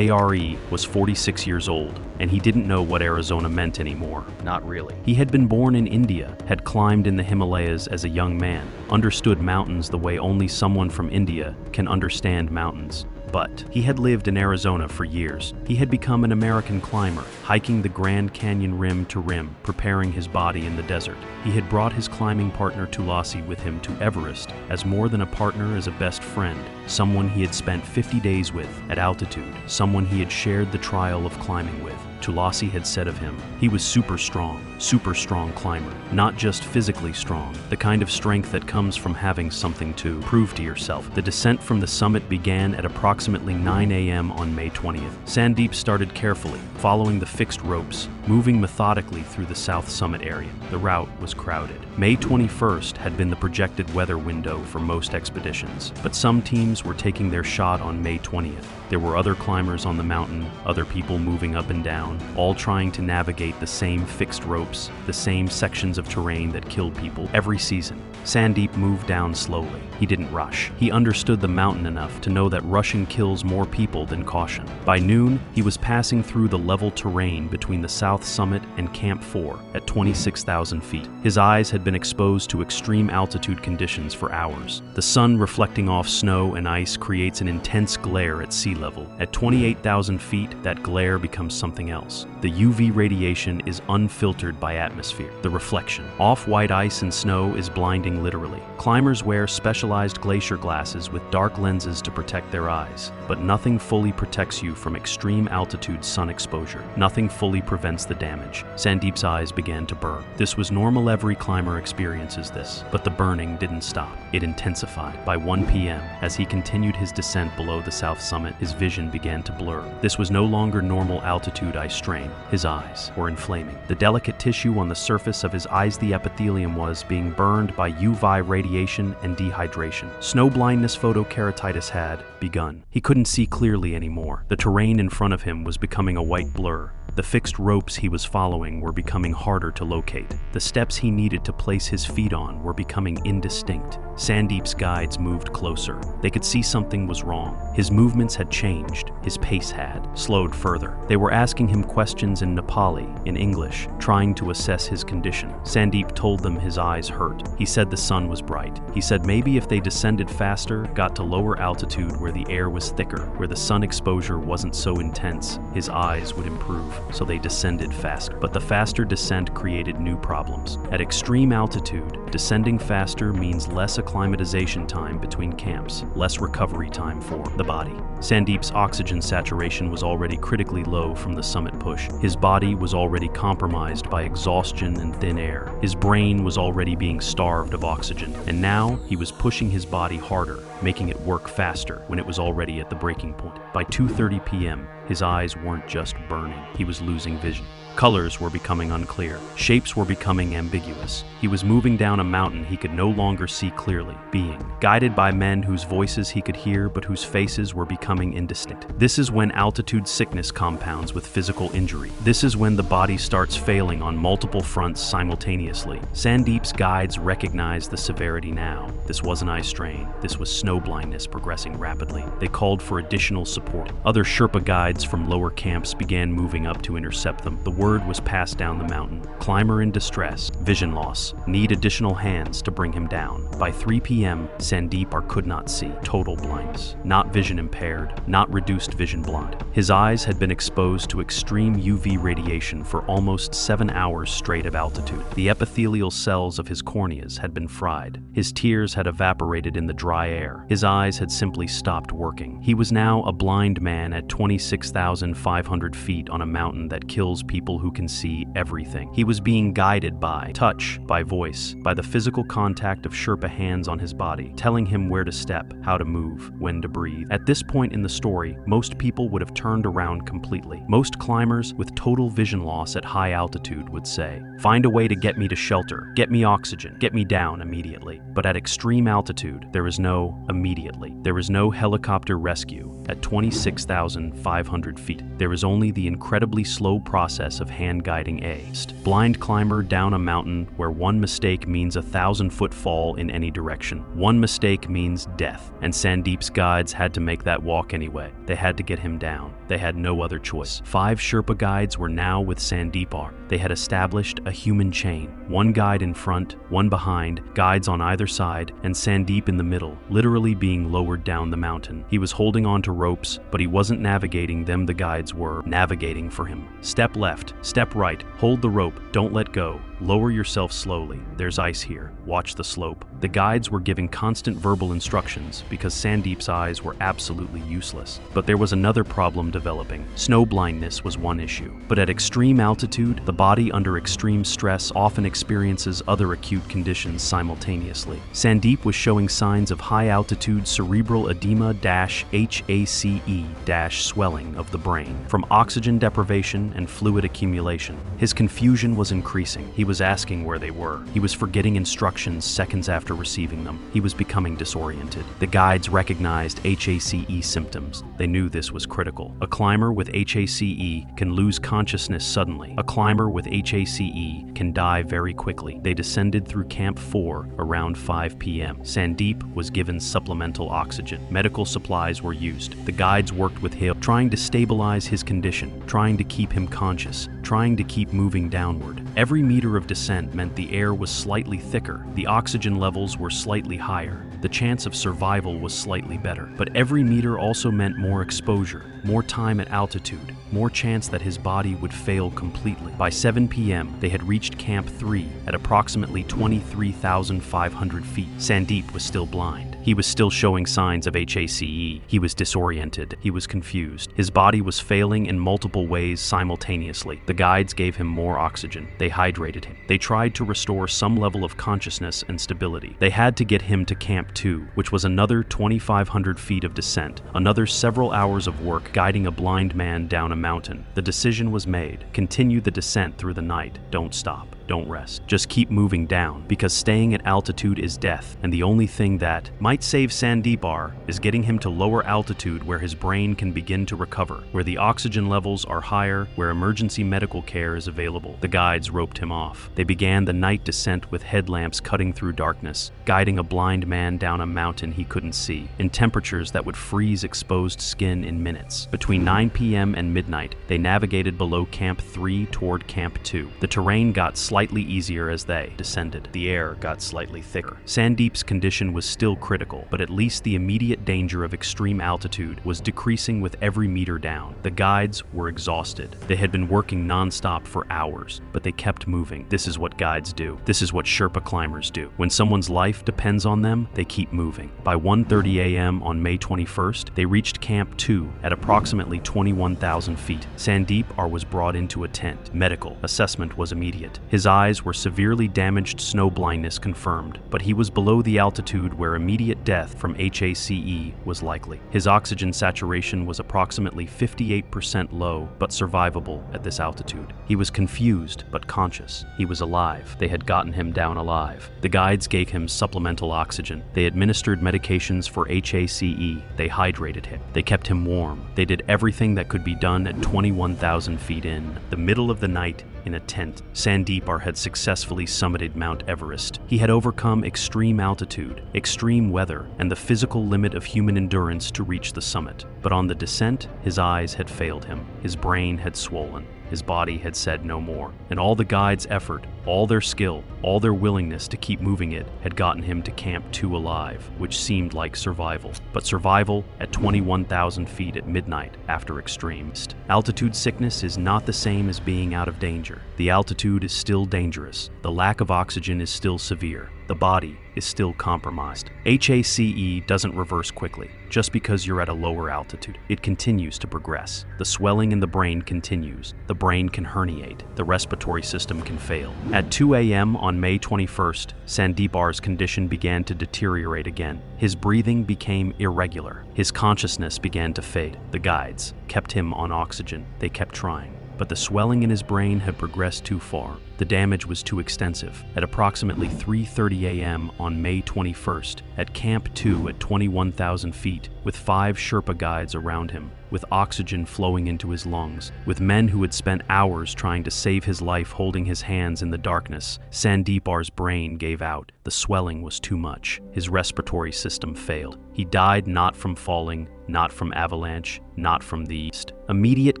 Speaker 1: was 46 years old, and he didn't know what Arizona meant anymore. Not really. He had been born in India, had climbed in the Himalayas as a young man, understood mountains the way only someone from India can understand mountains. But he had lived in Arizona for years. He had become an American climber, hiking the Grand Canyon rim to rim, preparing his body in the desert. He had brought his climbing partner Tulasi with him to Everest as more than a partner, as a best friend, someone he had spent 50 days with at altitude, someone he had shared the trial of climbing with. Tulasi had said of him, he was super strong climber, not just physically strong, the kind of strength that comes from having something to prove to yourself. The descent from the summit began at approximately 9 a.m. on May 20th. Sandeep started carefully, following the fixed ropes, moving methodically through the south summit area. The route was crowded. May 21st had been the projected weather window for most expeditions, but some teams were taking their shot on May 20th. There were other climbers on the mountain, other people moving up and down, all trying to navigate the same fixed ropes, the same sections of terrain that killed people every season. Sandeep moved down slowly. He didn't rush. He understood the mountain enough to know that rushing kills more people than caution. By noon, he was passing through the level terrain between the south summit and Camp 4 at 26,000 feet. His eyes had been exposed to extreme altitude conditions for hours. The sun reflecting off snow and ice creates an intense glare at sea level. At 28,000 feet, that glare becomes something else. The UV radiation is unfiltered by atmosphere. The reflection. Off-white ice and snow is blinding literally. Climbers wear specialized glacier glasses with dark lenses to protect their eyes, but nothing fully protects you from extreme altitude sun exposure. Nothing fully prevents the damage. Sandeep's eyes began to burn. This was normal. Every climber experiences this, but the burning didn't stop. It intensified. By 1 p.m., as he continued his descent below the south summit, his vision began to blur. This was no longer normal altitude eye strain. His eyes were inflaming. The delicate tissue on the surface of his eyes, the epithelium, was being burned by UV radiation and dehydration. Snow blindness, photokeratitis, had begun. He couldn't see clearly anymore. The terrain in front of him was becoming a white blur. The fixed ropes he was following were becoming harder to locate. The steps he needed to place his feet on were becoming indistinct. Sandeep's guides moved closer. They could see something was wrong. His movements had changed. His pace had slowed further. They were asking him questions in Nepali, in English, trying to assess his condition. Sandeep told them his eyes hurt. He said the sun was bright. He said maybe if they descended faster, got to lower altitude where the air was thicker, where the sun exposure wasn't so intense, his eyes would improve. So they descended faster. But the faster descent created new problems. At extreme altitude, descending faster means less acclimatization time between camps, less recovery time for the body. Sandeep's oxygen saturation was already critically low from the summit push. His body was already compromised by exhaustion and thin air. His brain was already being starved of oxygen. And now he was pushing his body harder, making it work faster when it was already at the breaking point. By 2:30 p.m., his eyes weren't just burning, he was losing vision. Colors were becoming unclear. Shapes were becoming ambiguous. He was moving down a mountain he could no longer see clearly, being guided by men whose voices he could hear but whose faces were becoming indistinct. This is when altitude sickness compounds with physical injury. This is when the body starts failing on multiple fronts simultaneously. Sandeep's guides recognized the severity now. This wasn't eye strain. This was snow blindness progressing rapidly. They called for additional support. Other Sherpa guides guards from lower camps began moving up to intercept them. The word was passed down the mountain. Climber in distress, vision loss, need additional hands to bring him down. By 3 p.m., Sandeep could not see. Total blindness. Not vision impaired, not reduced vision blind. His eyes had been exposed to extreme UV radiation for almost 7 hours straight of altitude. The epithelial cells of his corneas had been fried. His tears had evaporated in the dry air. His eyes had simply stopped working. He was now a blind man at 26,500 feet on a mountain that kills people who can see everything. He was being guided by touch, by voice, by the physical contact of Sherpa hands on his body, telling him where to step, how to move, when to breathe. At this point in the story, most people would have turned around completely. Most climbers with total vision loss at high altitude would say, "Find a way to get me to shelter, get me oxygen, get me down immediately." But at extreme altitude, there is no immediately. There is no helicopter rescue at 26,500 feet. There is only the incredibly slow process of hand-guiding a blind climber down a mountain where one mistake means a 1,000-foot fall in any direction. One mistake means death, and Sandeep's guides had to make that walk anyway. They had to get him down. They had no other choice. 5 Sherpa guides were now with Sandeep. They had established a human chain. One guide in front, one behind, guides on either side, and Sandeep in the middle, literally being lowered down the mountain. He was holding on to ropes, but he wasn't navigating them. The guides were navigating for him. Step left, step right, hold the rope, don't let go. Lower yourself slowly. There's ice here. Watch the slope. The guides were giving constant verbal instructions because Sandeep's eyes were absolutely useless. But there was another problem developing. Snow blindness was one issue. But at extreme altitude, the body under extreme stress often experiences other acute conditions simultaneously. Sandeep was showing signs of high-altitude cerebral edema-HACE-swelling of the brain from oxygen deprivation and fluid accumulation. His confusion was increasing. He was asking where they were. He was forgetting instructions seconds after receiving them. He was becoming disoriented. The guides recognized HACE symptoms. They knew this was critical. A climber with HACE can lose consciousness suddenly. A climber with HACE can die very quickly. They descended through Camp 4 around 5 p.m. Sandeep was given supplemental oxygen. Medical supplies were used. The guides worked with him, trying to stabilize his condition, trying to keep him conscious, trying to keep moving downward. Every meter of descent meant the air was slightly thicker, the oxygen levels were slightly higher, the chance of survival was slightly better. But every meter also meant more exposure, more time at altitude, more chance that his body would fail completely. By 7 p.m., they had reached Camp 3 at approximately 23,500 feet. Sandeep was still blind. He was still showing signs of HACE. He was disoriented. He was confused. His body was failing in multiple ways simultaneously. The guides gave him more oxygen. They hydrated him. They tried to restore some level of consciousness and stability. They had to get him to Camp 2, which was another 2,500 feet of descent, another several hours of work guiding a blind man down a mountain. The decision was made. Continue the descent through the night. Don't stop. Don't rest. Just keep moving down, because staying at altitude is death, and the only thing that might save Sandeep is getting him to lower altitude where his brain can begin to recover, where the oxygen levels are higher, where emergency medical care is available. The guides roped him off. They began the night descent with headlamps cutting through darkness, guiding a blind man down a mountain he couldn't see, in temperatures that would freeze exposed skin in minutes. Between 9 p.m. and midnight, they navigated below Camp 3 toward Camp 2. The terrain got slightly easier as they descended. The air got slightly thicker. Sandeep's condition was still critical, but at least the immediate danger of extreme altitude was decreasing with every meter down. The guides were exhausted. They had been working non-stop for hours, but they kept moving. This is what guides do. This is what Sherpa climbers do. When someone's life depends on them, they keep moving. By 1:30 a.m. on May 21st, they reached Camp 2 at approximately 21,000 feet. Sandeep was brought into a tent. Medical assessment was immediate. His eyes were severely damaged, snow blindness confirmed, but he was below the altitude where immediate death from HACE was likely. His oxygen saturation was approximately 58% low, but survivable at this altitude. He was confused, but conscious. He was alive. They had gotten him down alive. The guides gave him supplemental oxygen. They administered medications for HACE. They hydrated him. They kept him warm. They did everything that could be done at 21,000 feet in the middle of the night in a tent. Sandeepar had successfully summited Mount Everest. He had overcome extreme altitude, extreme weather, and the physical limit of human endurance to reach the summit. But on the descent, his eyes had failed him. His brain had swollen. His body had said no more, and all the guides' effort, all their skill, all their willingness to keep moving it had gotten him to Camp 2 alive, which seemed like survival. But survival at 21,000 feet at midnight after extremes. Altitude sickness is not the same as being out of danger. The altitude is still dangerous. The lack of oxygen is still severe. The body is still compromised. HACE doesn't reverse quickly. Just because you're at a lower altitude, it continues to progress. The swelling in the brain continues. The brain can herniate. The respiratory system can fail. At 2 a.m. on May 21st, Sandeepar's condition began to deteriorate again. His breathing became irregular. His consciousness began to fade. The guides kept him on oxygen. They kept trying. But the swelling in his brain had progressed too far. The damage was too extensive. At approximately 3:30 a.m. on May 21st, at Camp 2 at 21,000 feet, with 5 Sherpa guides around him, with oxygen flowing into his lungs, with men who had spent hours trying to save his life holding his hands in the darkness, Sandeepar's brain gave out. The swelling was too much. His respiratory system failed. He died not from falling, not from avalanche, not from the immediate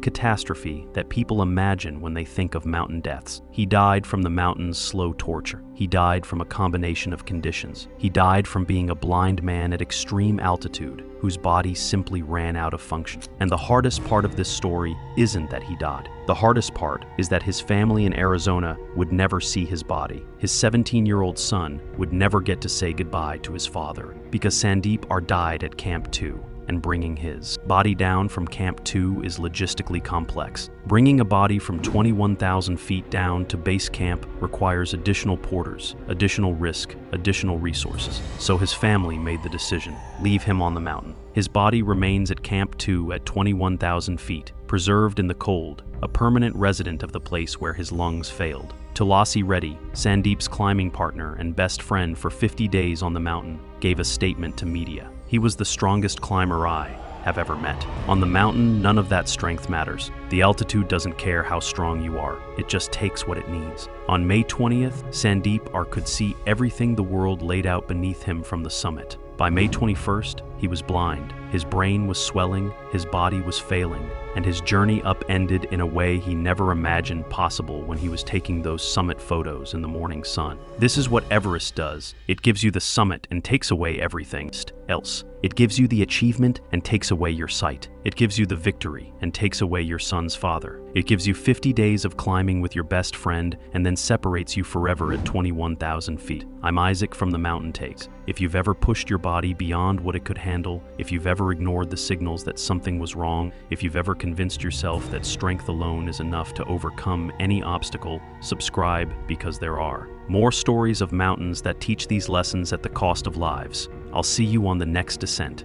Speaker 1: catastrophe that people imagine when they think of mountain deaths. He died from the mountain's slow torture. He died from a combination of conditions. He died from being a blind man at extreme altitude, whose body simply ran out of function. And the hardest part of this story isn't that he died. The hardest part is that his family in Arizona would never see his body. His 17-year-old son would never get to say goodbye to his father, because Sandeepar died at Camp 2. And bringing his body down from Camp 2 is logistically complex. Bringing a body from 21,000 feet down to base camp requires additional porters, additional risk, additional resources. So his family made the decision: leave him on the mountain. His body remains at Camp 2 at 21,000 feet, preserved in the cold, a permanent resident of the place where his lungs failed. Tulasi Reddy, Sandeep's climbing partner and best friend for 50 days on the mountain, gave a statement to media. He was the strongest climber I have ever met. On the mountain, none of that strength matters. The altitude doesn't care how strong you are. It just takes what it needs. On May 20th, Sandeepar could see everything the world laid out beneath him from the summit. By May 21st, he was blind. His brain was swelling, his body was failing, and his journey upended in a way he never imagined possible when he was taking those summit photos in the morning sun. This is what Everest does. It gives you the summit and takes away everything else. It gives you the achievement and takes away your sight. It gives you the victory and takes away your son's father. It gives you 50 days of climbing with your best friend and then separates you forever at 21,000 feet. I'm Isaac from the Mountain Takes. If you've ever pushed your body beyond what it could handle, if you've ever ignored the signals that something was wrong, if you've ever convinced yourself that strength alone is enough to overcome any obstacle, subscribe, because there are more stories of mountains that teach these lessons at the cost of lives. I'll see you on the next descent.